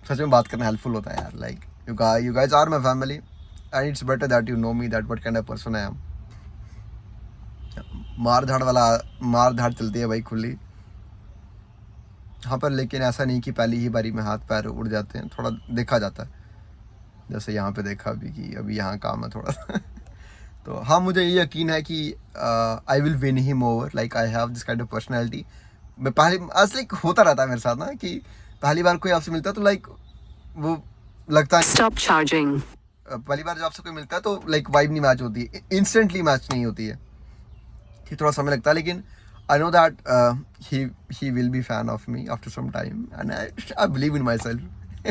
सच में बात करना हेल्पफुल होता है यार। Like you guys are my family and it's better that you know me, that what kind of person I am. मार धाड़ चलती है भाई खुली। हाँ, पर लेकिन ऐसा नहीं कि पहली ही बारी में हाथ पैर उड़ जाते हैं, थोड़ा देखा जाता है, जैसे यहाँ पे देखा अभी कि अभी यहाँ काम है थोड़ा सा। तो हाँ, मुझे ये यकीन है कि I will win him over, like I have this kind of personality. मैं पहले आज लाइक होता रहता है मेरे साथ ना कि पहली बार कोई आपसे मिलता है तो लाइक वो लगता है Stop charging. पहली बार जब आपसे कोई मिलता है तो लाइक वाइब नहीं मैच होती है, इंस्टेंटली मैच नहीं होती है, कि थोड़ा समय लगता है, लेकिन I know that he will be fan of me after some time and I believe in myself.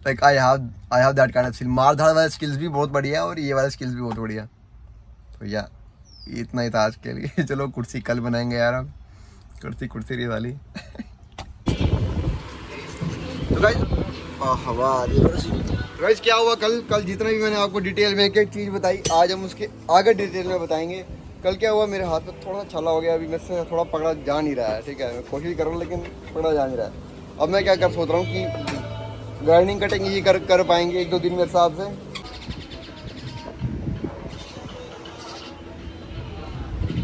Like I have that kind of skill. मार धाड़ वाला स्किल्स भी बहुत बढ़िया और ये वाला स्किल्स भी बहुत बढ़िया। तो या इतना ही था आज के लिए। चलो कुर्सी कल बनाएंगे यार, हम कुर्सी रही वाली। तो हवा आ रही है। तो गाइस क्या हुआ कल जितना भी मैंने आपको डिटेल में एक एक चीज़ बताई, आज हम उसके आगे डिटेल में बताएंगे। कल क्या हुआ, मेरे हाथ में थोड़ा छाला हो गया, अभी मेरे से थोड़ा पकड़ा जा नहीं रहा है, ठीक है, मैं कोशिश कर रहा हूँ लेकिन पकड़ा जा नहीं रहा है। अब मैं क्या कर सोच रहा हूँ कि ग्राइंडिंग कटिंग ही कर पाएंगे 1-2 दिन मेरे हिसाब से।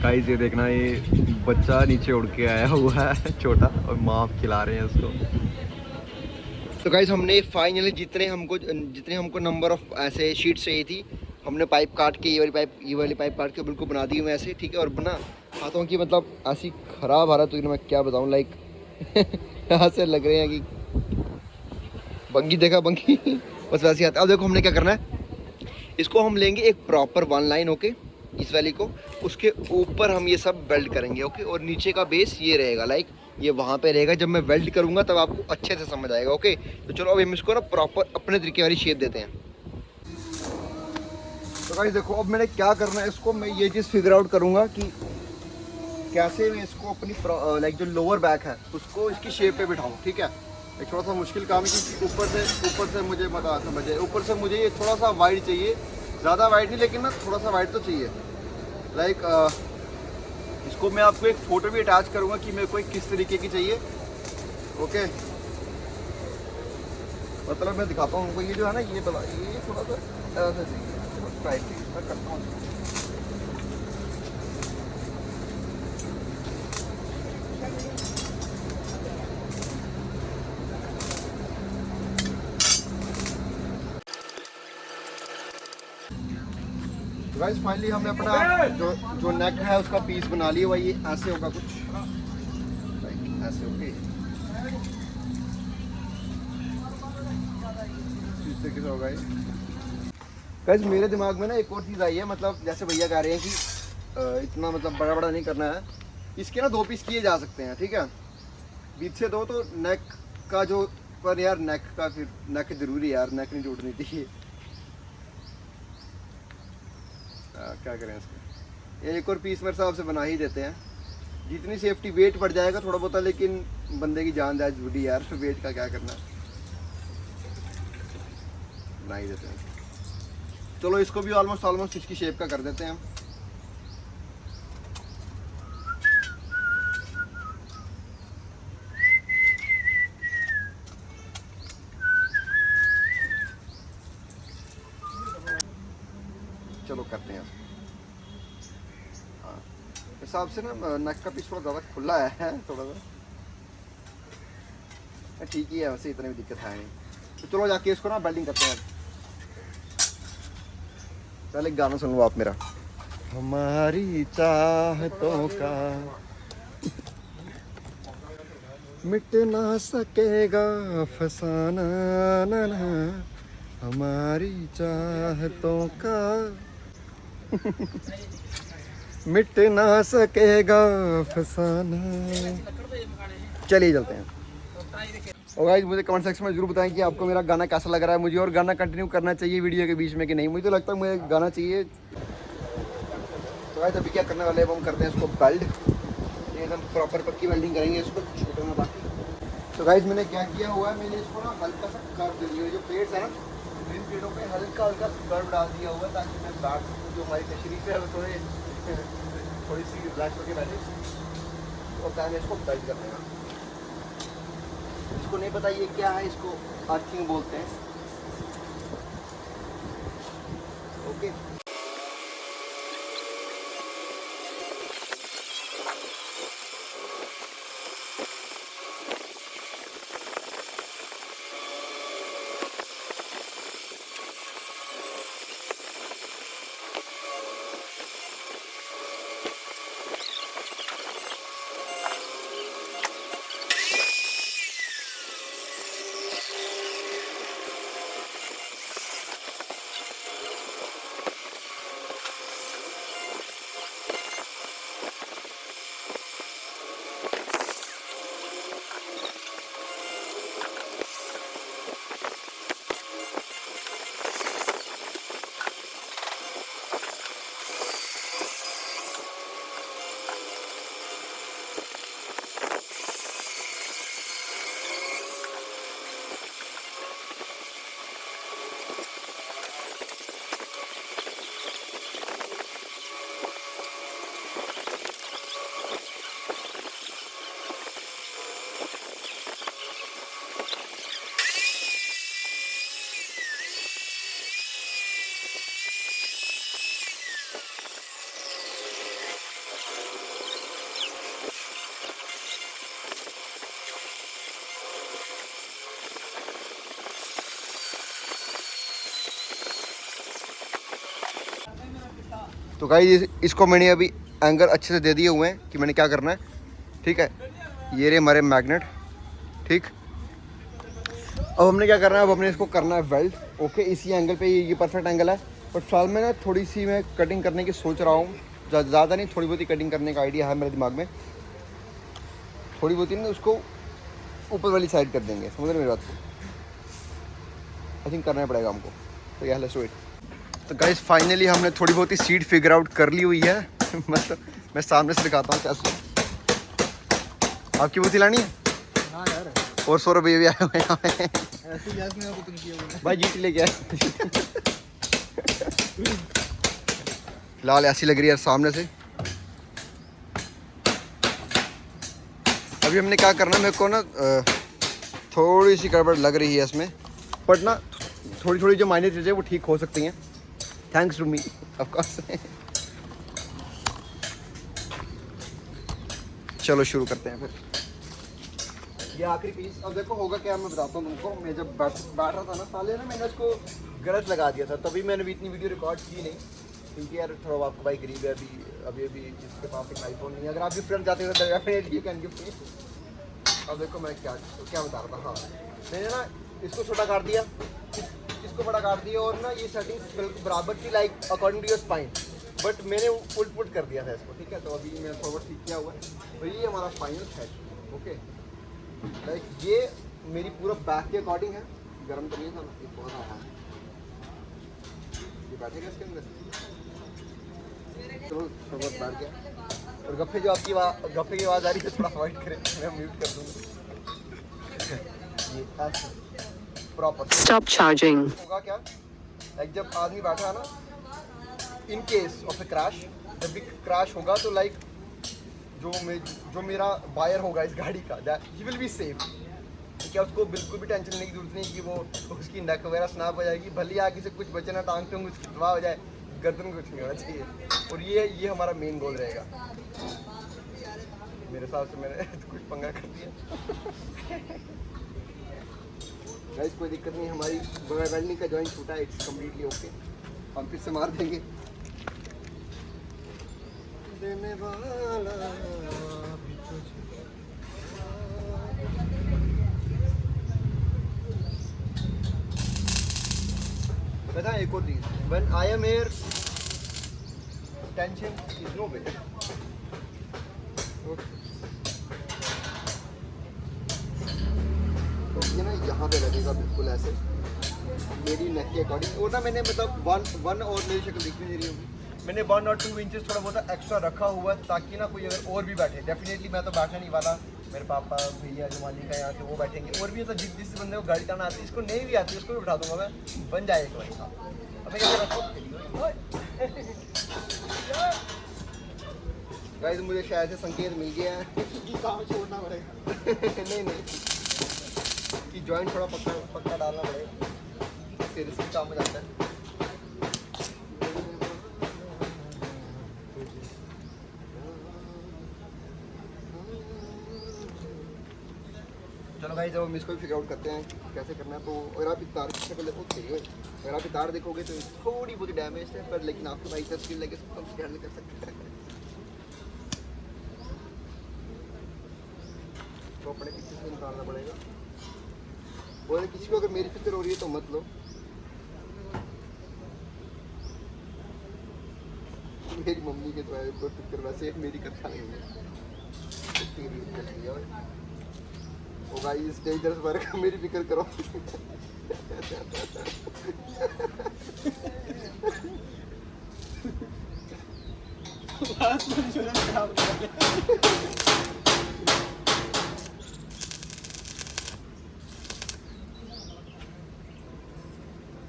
गाइस ये देखना, ये बच्चा नीचे उड़ के आया हुआ है छोटा, और माँ खिला रहे हैं उसको। तो गाइस हमने फाइनली जितने हमको नंबर ऑफ ऐसे शीट्स चाहिए थी, हमने पाइप काट के ये वाली पाइप काट के बिल्कुल बना दी मैं ऐसे, ठीक है। और बना हाथों की मतलब ऐसी ख़राब आ रहा, तो मैं क्या बताऊँ, लाइक यहाँ से लग रहे हैं कि बंगी देखा बंगी बस वैसे आता है। अब देखो हमने क्या करना है, इसको हम लेंगे एक प्रॉपर 1 लाइन, ओके, इस वाली को, उसके ऊपर हम ये सब वेल्ड करेंगे, ओके। और नीचे का बेस ये रहेगा, लाइक ये वहाँ पे रहेगा, जब मैं वेल्ड करूँगा तब आपको अच्छे से समझ आएगा, ओके। तो चलो अब हम इसको ना प्रॉपर अपने तरीके वाली शेप देते हैं। तो गाइस देखो अब मैंने क्या करना है, इसको मैं ये चीज़ फिगर आउट करूँगा कि कैसे मैं इसको अपनी लाइक जो लोअर बैक है उसको इसकी शेप पे बिठाऊँ, ठीक है। एक थोड़ा सा मुश्किल काम है क्योंकि ऊपर से मुझे मजा समझे, ऊपर से मुझे ये थोड़ा सा वाइड चाहिए, ज़्यादा वाइड नहीं लेकिन ना थोड़ा सा वाइड तो चाहिए। लाइक इसको मैं आपको एक फ़ोटो भी अटैच करूँगा कि मेरे को किस तरीके की चाहिए, ओके। मतलब मैं दिखाता हूँ उनको, ये जो है ना ये थोड़ा सा ऐसा चाहिए, ट्राई मैं करता हूँ। तो गाइस फाइनली हमने अपना जो नेक है उसका पीस बना लिया हुआ, ये ऐसे होगा कुछ ऐसे, ओके। इस तरीके से होगा ये। गाइस मेरे दिमाग में ना एक और चीज़ आई है, मतलब जैसे भैया कह रहे हैं कि इतना मतलब बड़ा नहीं करना है, इसके ना 2 पीस किए जा सकते हैं, ठीक है, बीच से 2। तो नेक का जो, पर यार नेक का फिर नेक जरूरी है यार, नेक नहीं टूटनी चाहिए। क्या करें इसको, एक और पीस मेरे हिसाब से बना ही देते हैं, जितनी सेफ्टी, वेट बढ़ जाएगा थोड़ा बहुत, लेकिन बंदे की जान जाए जरूरी यार, वेट का क्या करना, बना ही देते हैं। चलो इसको भी ऑलमोस्ट इसकी शेप का कर देते हैं। चलो करते हैं हाँ, हिसाब से ना नेक का पीस थोड़ा ज़्यादा खुला है, थोड़ा सा ठीक ही है, वैसे इतनी भी दिक्कत है नहीं। तो चलो जाके इसको ना वेल्डिंग करते हैं। पहले गाना सुन लो आप मेरा। हमारी चाहतों का मिट ना सकेगा फसाना ना ना, हमारी चाहतों का मिट ना सकेगा फसाना। चलिए चलते हैं। और गाइस मुझे कमेंट सेक्शन में जरूर बताएं कि आपको मेरा गाना कैसा लग रहा है, मुझे और गाना कंटिन्यू करना चाहिए वीडियो के बीच में कि नहीं। मुझे तो लगता है मुझे गाना चाहिए। तो गाइस अभी क्या करने वाले हैं, हम करते हैं इसको वेल्ड, एकदम प्रॉपर पक्की वेल्डिंग करेंगे इसको, छोटे में बाकी। तो गाइस मैंने क्या किया हुआ है, मैंने इसको ना हल्का सा कर्व दे दिया, जो प्लेट्स है ना इन प्लेटों पे हल्का कर्व डाल दिया हुआ है, ताकि मैं बैठ सकूँ, जो हमारी तशरीफ है वो थोड़ी सी रिलैक्स होकर बैठे। और टाइम इसको वेल्ड कर देगा। इसको नहीं पता ये क्या है, इसको अर्थिंग बोलते हैं, ओके। तो गाइस इसको मैंने अभी एंगल अच्छे से दे दिए हुए हैं कि मैंने क्या करना है, ठीक है। ये रहे हमारे मैग्नेट, ठीक। अब हमने क्या करना है, अब हमने इसको करना है वेल्ड, ओके। इसी एंगल पे ये परफेक्ट एंगल है। बट फिलहाल में ना थोड़ी सी मैं कटिंग करने की सोच रहा हूँ, ज़्यादा नहीं, थोड़ी बहुत ही कटिंग करने का आइडिया है मेरे दिमाग में। थोड़ी बहुत ही ना उसको ऊपर वाली साइड कर देंगे, समझ रहे मेरी बात को। आई थिंक करना पड़ेगा हमको, तो यह लेट्स डू इट। तो गाइस फाइनली हमने थोड़ी बहुत ही सीट फिगर आउट कर ली हुई है। मतलब मैं सामने से दिखाता हूँ कैसे। आपकी बोतल लानी है? हाँ यार, और 100 रुपये भी आए हुए हैं यहाँ पे। ऐसे गैस में कुछ किया हुआ भाई जीटी लेके आए। फिलहाल ऐसी लग रही है सामने से। अभी हमने क्या करना है, मेरे को ना थोड़ी सी गड़बड़ लग रही है इसमें, बट ना थोड़ी थोड़ी जो मायने चीज़ें वो ठीक हो सकती हैं, thanks to me of course. चलो शुरू करते हैं फिर। ये आखिरी पीस। अब देखो होगा क्या, मैं बताता हूँ तुमको। मैं जब बैठ रहा था ना पहले ना, मैंने उसको गलत लगा दिया था, तभी मैंने भी इतनी वीडियो रिकॉर्ड की नहीं, क्योंकि यार थोड़ा आपको भाई गरीब है अभी जिसके पास एक आईफोन नहीं है। अगर आप भी फ्रेंड जाते हो तो डेफिनेटली यू कैन गिफ्ट मी। अब देखो मैं क्या बता रहा था। हाँ, मैंने ना इसको छोटा काट दिया, इसको बड़ा काट दिया, और ना ये सेटिंग्स बिल्कुल बराबर थी, like according to your spine. But मैंने उल्ट पुल्ट कर दिया था इसको, ठीक है। तो अभी मैं फॉरवर्ड ठीक किया हुआ है, तो ये हमारा फाइनल है, ओके। लाइक ये मेरी पूरा बैक के अकॉर्डिंग है। गर्म तो नहीं था ना, ये बहुत आया है, ये बैठेगा इसके अंदर। तो बहुत बैठ गया। और गप्पे जो आपकी गप्पे की आवाज़ आ रही है, थोड़ा अवॉइड करें, मैं म्यूट कर दूँगा। ये ऐसे प्रॉपर Stop charging. होगा क्या, लाइक जब आदमी बैठा है ना, in case of A crash, जब भी क्रैश होगा तो लाइक जो मेरा बायर होगा इस गाड़ी का, ही विल बी सेफ। क्या उसको बिल्कुल भी टेंशन लेने की जरूरत नहीं कि वो उसकी नक वगैरह स्नैप हो जाएगी, भले आगे से कुछ बचे ना, टांग पे कुछ खिंचवा हो जाए, गर्दन कुछ नहीं होना चाहिए। और ये हमारा मेन गोल रहेगा। मेरे हिसाब से मैंने कुछ पंगा कर दिया। गाइस कोई दिक्कत नहीं, हमारी वेल्डिंग का जॉइंट छूटा है, इट्स कम्प्लीटली ओके। हम फिर से मार देंगे। देने वाला भी तुझे। पता है एक और चीज, when I am here tension is no way. तो ये ना यहाँ पे लगेगा बिल्कुल ऐसे मेरी नेक के अकॉर्डिंग। और ना मैंने मतलब वन और मेरी शक्ल दिख भी नहीं रही होगी, मैंने 1 और 2 इंचेस थोड़ा बहुत एक्स्ट्रा रखा हुआ है, ताकि ना कोई अगर और भी बैठे, डेफिनेटली मैं तो बैठने नहीं वाला, मेरे पापा भैया जो मालिक है यहाँ के वो बैठेंगे। और भी मतलब जिस बंदे को गाड़ी चलाना आती है, इसको नहीं भी आती, उसको भी उठा दूंगा मैं, बन जाएगा भाई साहब। अब कैसे रखो गाइस, मुझे शायद से संकेत मिल गया है कि काम छोड़ना पड़ेगा। नहीं कि जॉइंट थोड़ा पक्का डालना पड़ेगा, फिर इससे काम हो जाता है। चलो भाई, जब हम इसको फिगर आउट करते हैं कैसे करना है, तो अगर आप तार की शक्ल देखोगे, अगर आप तार देखोगे तो थोड़ी बहुत डैमेज है, पर लेकिन आपके भाई का स्किल लगे सब कुछ हैंडल कर सकते हैं। तो अपने पीछे से निकालना पड़ेगा। और किसी को अगर मेरी फिक्र हो रही है तो मत लो, मेरी मम्मी के तो है कोई फिक्र, वैसे मेरी कथा नहीं है। ओ भाई इस डेंजरस वर्क मेरी फिक्र करो।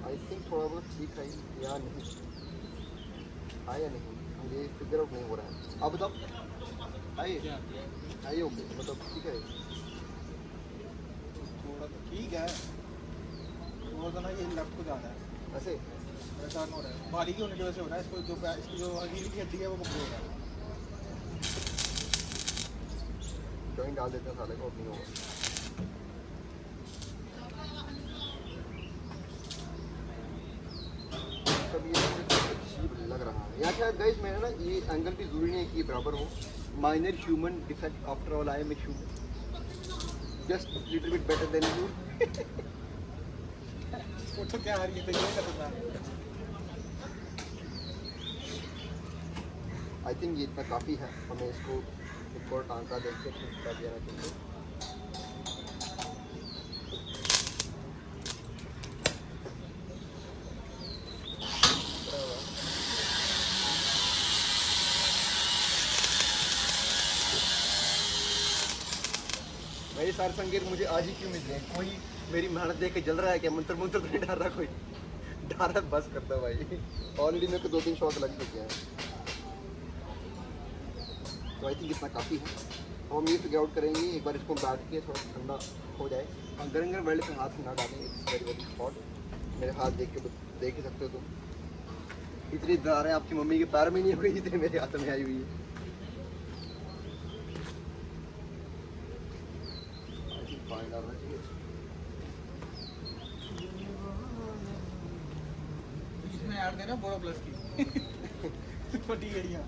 आई थिंक थोड़ा बहुत ठीक है या नहीं, हाँ या नहीं, मुझे फिगर आउट नहीं हो रहा है। आप बताओ, आइए ओके, मतलब ठीक है, थोड़ा तो ठीक है, वो तो ना ये लेफ्ट को जाता है, ऐसे टर्न हो रहा है, बारीकी होने की वजह से हो रहा है। इसको इसकी जो रीढ़ की हड्डी है वो कमजोर है। जॉइंट डाल देते हैं साले को, नहीं होगा। कभी ये अजीब लग रहा है। या शायद गाइस मैंने ना ये एंगल भी जरूरी नहीं है कि ये बराबर हो। Minor human defect, after all I am a human, just little bit better than you. Photo क्या आ रही है तो ये करना। आई थिंक ये इतना काफ़ी है, हमें इसको एक और टांका देके कर देना चाहिए। मेरे सारे संगीत मुझे आज ही क्यों मिल रहे हैं? कोई मेरी मेहनत देख के जल रहा है क्या? मंत्र मंत्र तो नहीं डाल रहा कोई? डाल रहा बस करता भाई। ऑलरेडी मेरे को 2-3 शॉट लग चुके हैं, तो आई थिंक इतना काफ़ी है। हम ये फिगर आउट करेंगे एक बार, इसको बैठ के थोड़ा ठंडा हो जाए। हम गरम गरम वेल्ड पे हाथ ना डालें, इट्स वेरी वेरी हॉट। मेरे हाथ देख के देख ही सकते हो तुम, इतनी दरारें आपकी मम्मी के पैर में नहीं हुई जितनी मेरे हाथ में आई हुई है। पानी डालना चाहिए। इसमें ऐड देना बोरो प्लस की फटी गई है।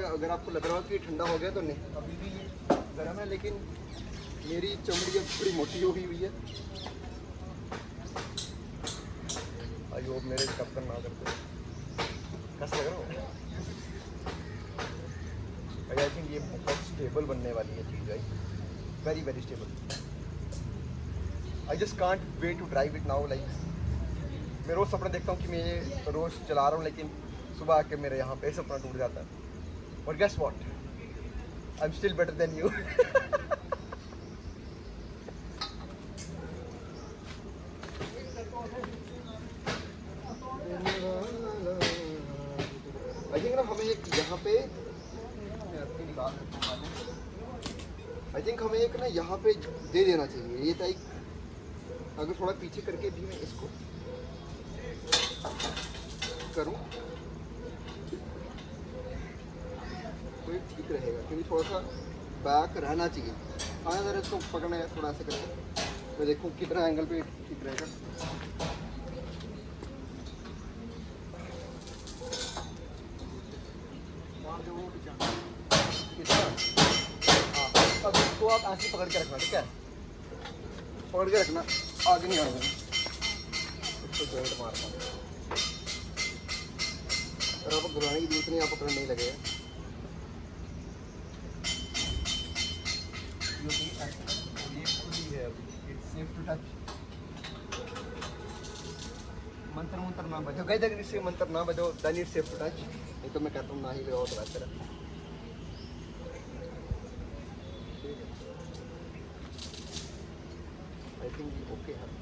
अगर आपको लग रहा हो कि ठंडा हो गया तो नहीं, अभी भी ये गर्म है, लेकिन मेरी चमड़ी अब थोड़ी मोटी हो गई हुई है। आई होप मेरे टक्कर ना करते। कैसा लग रहा हो? आई थिंक ये बहुत स्टेबल बनने वाली है चीज़ भाई, very very stable. I just can't wait to drive it now. Like मैं रोज़ सपना देखता हूँ कि मैं रोज़ चला रहा हूँ, लेकिन सुबह आके मेरे यहाँ पे सपना टूट जाता है। और guess what? I'm still better than you. I think ना हमें एक यहाँ पे, I think हमें एक ना यहाँ पे दे देना चाहिए। ये टाइप अगर थोड़ा पीछे करके भी मैं इसको करूँ तो ये ठीक रहेगा, क्योंकि थोड़ा सा बैक रहना चाहिए। हाँ ज़रा इसको पकड़ना है थोड़ा सा करके, मैं देखूँ कितना एंगल पे ठीक रहेगा। कितना? हाँ, अब इसको आप ऐसे पकड़ के रखना, ठीक है? पकड़ के रखना, आगे नहीं आना। इसको जॉइंट मारना, और आपको घुराने की जरूरत नहीं, आप पकड़ नहीं लगेगा। मंत्र मंत्र ना बजो गए, अगर इससे मंत्र ना बजो then it's safe to touch. नहीं तो मैं कहता हूँ ना ही बजाओ तो बेहतर है। आई थिंक ओके है।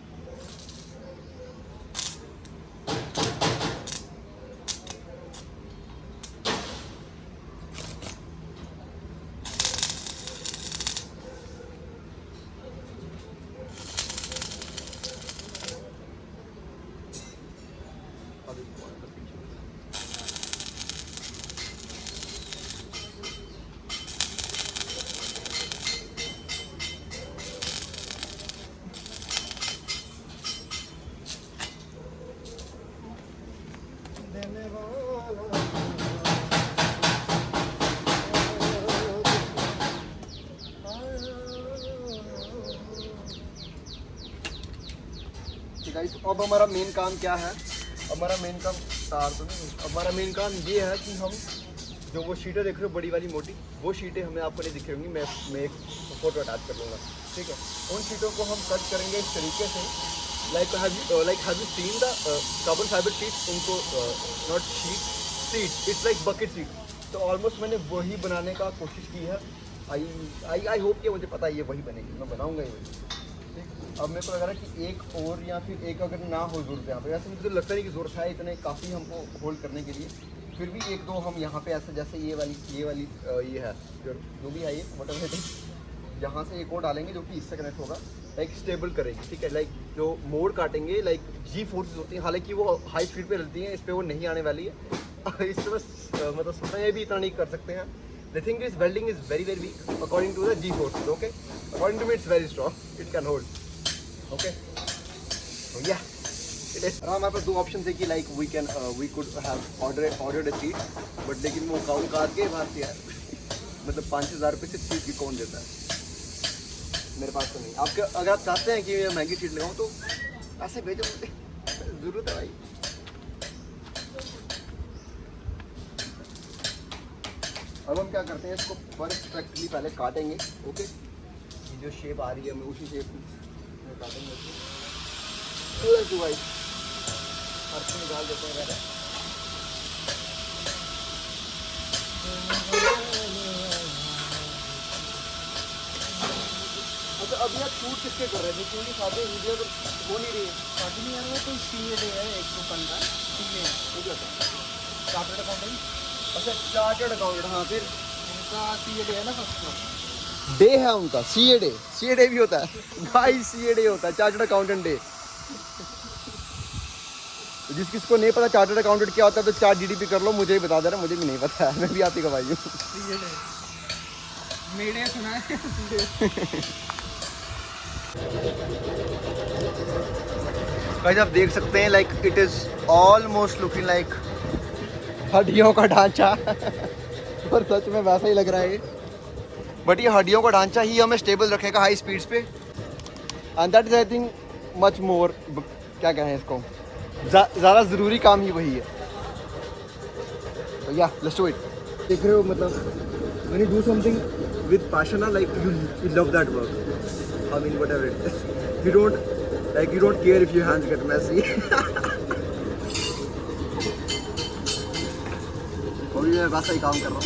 गाइस अब हमारा मेन काम क्या है? हमारा मेन काम हमारा मेन काम ये है कि हम जो वो शीटें देख रहे हो बड़ी वाली मोटी, वो शीटें हमें आपको नहीं दिख रही होंगी, मैं एक फोटो अटैच कर लूँगा, ठीक है? उन शीटों को हम कट करेंगे इस तरीके से, like have you seen the carbon fibre sheet, उनको not sheet, it's like bucket sheet. तो ऑलमोस्ट मैंने वही बनाने का कोशिश की है। आई होप कि मुझे पता है ये वही बनेगी, मैं बनाऊँगा ही वही। अब मेरे को लग रहा है कि एक और या फिर एक अगर ना हो ज़रूरत यहाँ पे, वैसे मुझे तो लगता नहीं कि ज़रूरत है, इतने काफ़ी हमको होल्ड करने के लिए। फिर भी एक दो हम यहाँ पे ऐसे, जैसे ये वाली ये है जो भी है ये वोटर यहाँ से एक और डालेंगे जो कि इससे कनेक्ट होगा। लाइक स्टेबल करेगी, ठीक है। लाइक जो मोड़ काटेंगे लाइक जी फोर्सेस होती हैं, हालांकि वो हाई स्पीड पे चलती हैं, इस पे वो नहीं आने वाली है। इस पे बस मतलब समय भी इतना नहीं कर सकते हैं। The thing is welding is very very weak according to the G forces, okay. According to me it's very strong, it can hold, okay. तो या इट इज। हमारे पास दो ऑप्शन थे कि like we could have ordered a seat, but लेकिन वो count काट के बात किया है मतलब 5,000 रुपये से सीट भी कौन देता है, मेरे पास तो नहीं। आपके अगर आप चाहते हैं कि मैं महंगी सीट लगाऊं तो पैसे भेजो मुझे, ज़रूरत है भाई। अब हम क्या करते हैं, इसको परफेक्टली पहले काटेंगे, ओके। ये जो शेप आ रही है मैं उसी शेप में काटेंगे इसको भाई, अर्थ निकाल देते हैं पहले। अच्छा अब यार शूट किसके कर रहे थे, क्योंकि साथ में वीडियो तो हो नहीं रही है। शादी नहीं यार, वो कोई CA है 115 CA, ठीक है सर, चार्टर्ड अकाउंटेंट। अच्छा चार्टर्ड अकाउंटेंट, हाँ फिर उनका CA है ना फर्स्ट डे है उनका, CA डे भी होता है भाई, CA डे होता है, चार्टर्ड अकाउंटेंट डे। जिस किसको नहीं पता चार्टर्ड अकाउंटेंट क्या होता है तो चार्ट GDP कर लो, मुझे ही बता दे रहा, मुझे भी नहीं पता है, मैं भी आप ही गवाही हूँ। CA मेरे सुना है। गाइस आप देख सकते हैं like it is almost looking like हड्डियों का ढांचा और सच में वैसा ही लग रहा है ये, बट ये हड्डियों का ढांचा ही हमें स्टेबल रखेगा हाई स्पीड्स पे, and that is I think much more, क्या कहें इसको, ज़्यादा ज़रूरी काम ही वही है। तो या लेट्स डू इट। देख रहे हो मतलब when you do something with passion like you love that work, I mean whatever it is, you don't care if your hands get messy। अभी मैं वैसा ही काम कर रहा हूँ।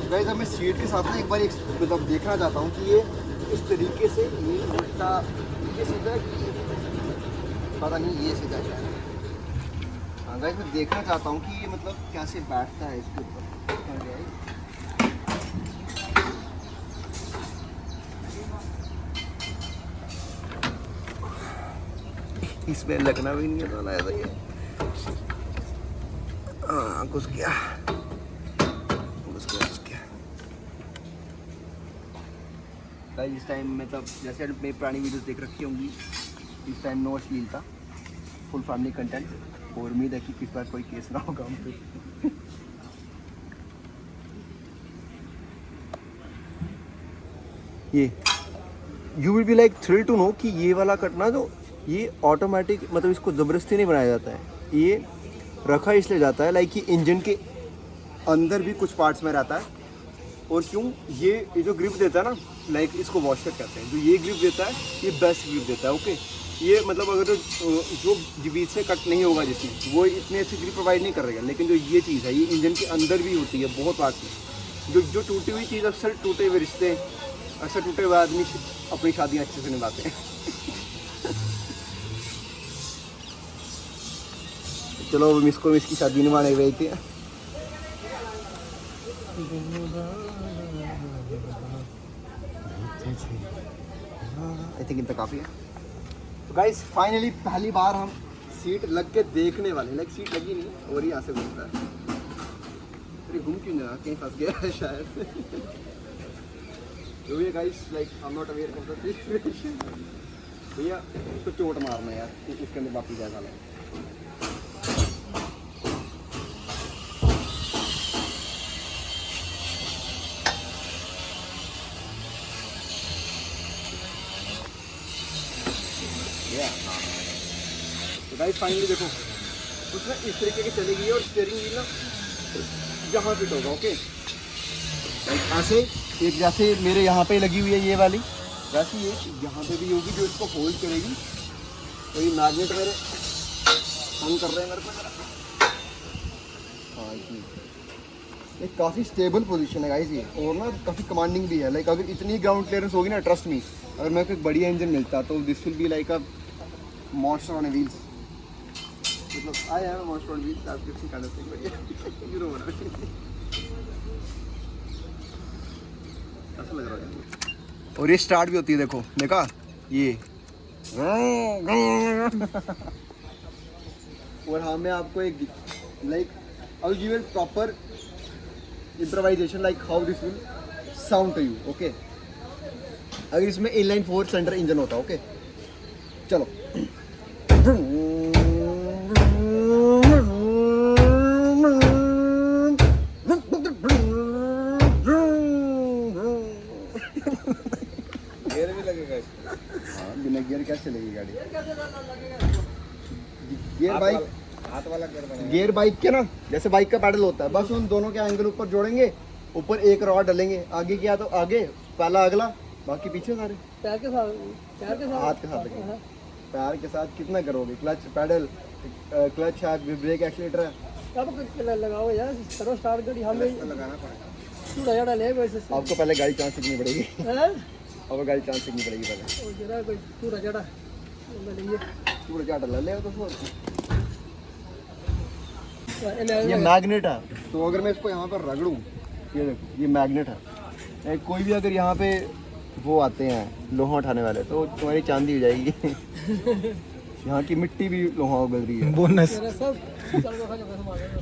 गाइस अब मैं सीट के साथ ना एक बार मतलब देखना चाहता हूँ कि ये इस तरीके से ये उल्टा ये सीधा पता नहीं ये सीधा क्या है। हाँ गाइस मैं देखना चाहता हूँ कि ये मतलब कैसे बैठता है इसके ऊपर। इसमें लगना भी नहीं है तो ऐसा ही है। हाँ घुस गया। गाइस इस टाइम मतलब जैसे आपने पुरानी वीडियोस देख रखी होंगी, इस टाइम नो अश्लीलता, फुल फैमिली कंटेंट, और उम्मीद है कि किस बार कोई केस ना होगा हम पे। ये you will be like thrill to know कि ये वाला कटना जो ये ऑटोमेटिक मतलब इसको ज़बरदस्ती नहीं बनाया जाता है, ये रखा इसलिए जाता है लाइक कि इंजन के अंदर भी कुछ पार्ट्स में रहता है। और क्यों ये जो ग्रिप देता है ना, लाइक इसको वॉशर कहते हैं, जो ये ग्रिप देता है ये बेस्ट ग्रिप देता है, ओके। ये मतलब अगर जो बीच से कट नहीं होगा जिसमें, वो इतनी अच्छी ग्रिप प्रोवाइड नहीं करेगा, लेकिन जो ये चीज़ है ये इंजन के अंदर भी होती है बहुत पार्ट में। जो टूटी हुई चीज़, अक्सर टूटे हुए रिश्ते, अक्सर टूटे हुए आदमी अपनी शादियाँ अच्छे से निभाते हैं। चलो अब इसको इसकी शादी निभाने गई थी। आई थिंक इतना काफ़ी है। तो गाइस फाइनली पहली बार हम सीट लग के देखने वाले, लाइक सीट लगी नहीं और यहाँ से घूमता है। अरे घूम क्यों जा, कहीं फंस गया है शायद। जो भी है guys, like I am not aware of the situation. भैया उसको चोट मारना यार, इसके अंदर वापस जाएगा। तो गाइस फाइनली देखो उसमें इस तरीके की चलेगी और स्टीयरिंग व्हील ना यहाँ फिट होगा, ओके। ऐसे एक जैसे मेरे यहाँ पे लगी हुई है ये वाली, वैसे ये यहाँ पे भी होगी जो इसको होल्ड करेगी। तो ये मैग्नेट मेरे ऑन कर रहे हैं मेरे को जरा। हाँ इतनी ये काफ़ी स्टेबल पोजीशन है गाइस ये, और ना काफ़ी कमांडिंग भी है। लाइक अगर इतनी ग्राउंड क्लियरेंस होगी ना, ट्रस्ट मी, अगर मेरे को एक बढ़िया इंजन मिलता तो this will be like a monster on wheels. मतलब I have a Monster on wheels subscription kind of thing, but yeah, you know what I mean. ऐसा लग रहा है। और ये स्टार्ट भी होती है, देखो, देखा ये। और हाँ, मैं आपको एक like I will give it proper improvisation like how this will sound to you, okay? अगर इसमें inline 4 सिलेंडर इंजन होता, ओके? चलो। गियर भी लगेगा इसमें। हाँ, बिना गियर कैसे चलेगी गाड़ी? गियर बाइक, हाथ वाला गियर बनेगा। गियर बाइक के ना जैसे बाइक का पैडल होता है, बस उन दोनों के एंगल ऊपर जोड़ेंगे, ऊपर एक रॉड डालेंगे, आगे किया तो आगे, पहला अगला, बाकी पीछे सारे। पैर के साथ, हाथ के साथ लगेंगे। पैर के साथ कितना करोगे? क्लच पैडल, क्लच है, ब्रेक एक्सीलेटर है। अब लगाओ यार, करो स्टार्ट गाड़ी। हमें लगाना पड़ेगा। पूरा जड़ा ले वैसे। आपको पहले गाड़ी चांस सीखनी पड़ेगी। हैं? आपको गाड़ी चांस सीखनी पड़ेगी पहले। और जरा कोई पूरा जड़ा ले पूरा क्या डाल ले तो ये ये मैग्नेट है, तो अगर मैं इसको यहाँ पर रगड़ूँ, ये देखो ये मैग्नेट है। कोई भी अगर यहाँ पे वो आते हैं लोहा उठाने वाले, तो तुम्हारी चांदी हो जाएगी। यहाँ की मिट्टी भी लोहा उगल रही है। बोनस। सब चलो खा के पैसे मांगेगा।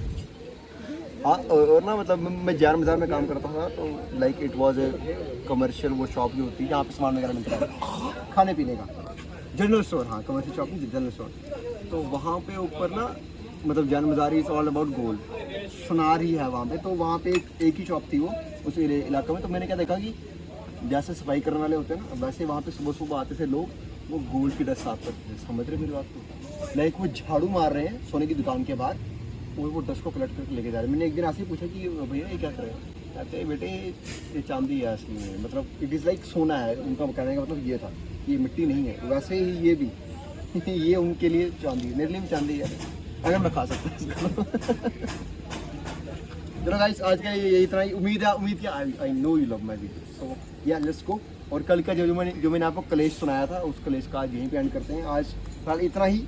हाँ, और ना मतलब मैं जान बाजार में काम करता था, तो like it was a commercial वो शॉप जो होती है जहाँ पे सामान वगैरह मिलता है खाने पीने का, जनरल स्टोर। हाँ, कमर्शियल शॉप नहीं, जनरल स्टोर। तो वहाँ पे ऊपर ना मतलब जान बाजार इज ऑल अबाउट गोल्ड, सुनार ही है वहाँ पे। तो वहाँ पे एक ही शॉप थी वो उस इलाके में। तो मैंने क्या देखा कि जैसे सफाई करने वाले होते हैं ना, वैसे वहाँ पे सुबह सुबह आते थे लोग, वो गोल्ड की डस्ट साफ करते थे। समझ रहे मेरी बात को? लाइक वो झाड़ू मार रहे हैं सोने की दुकान के बाहर, और वो डस्ट को पलट करके लेके जा रहे हैं। मैंने एक दिन ऐसे ही पूछा कि भैया ये क्या कर रहे हैं? कहते हैं बेटे ये चांदी है असली में, मतलब इट इज़ लाइक सोना है। उनका कहने का मतलब ये था, ये मिट्टी नहीं है। वैसे ही ये भी ये उनके लिए चांदी है, मेरे लिए भी चांदी है अगर मैं खा सकता हूँ इसको। चलो गाइस, आज का ये इतना ही। उम्मीद है I know you love my video, so yeah let's गो। और कल का जो मैंने आपको कलेश सुनाया था, उस कलेश का आज यहीं पे एंड करते हैं। आज फिलहाल इतना ही।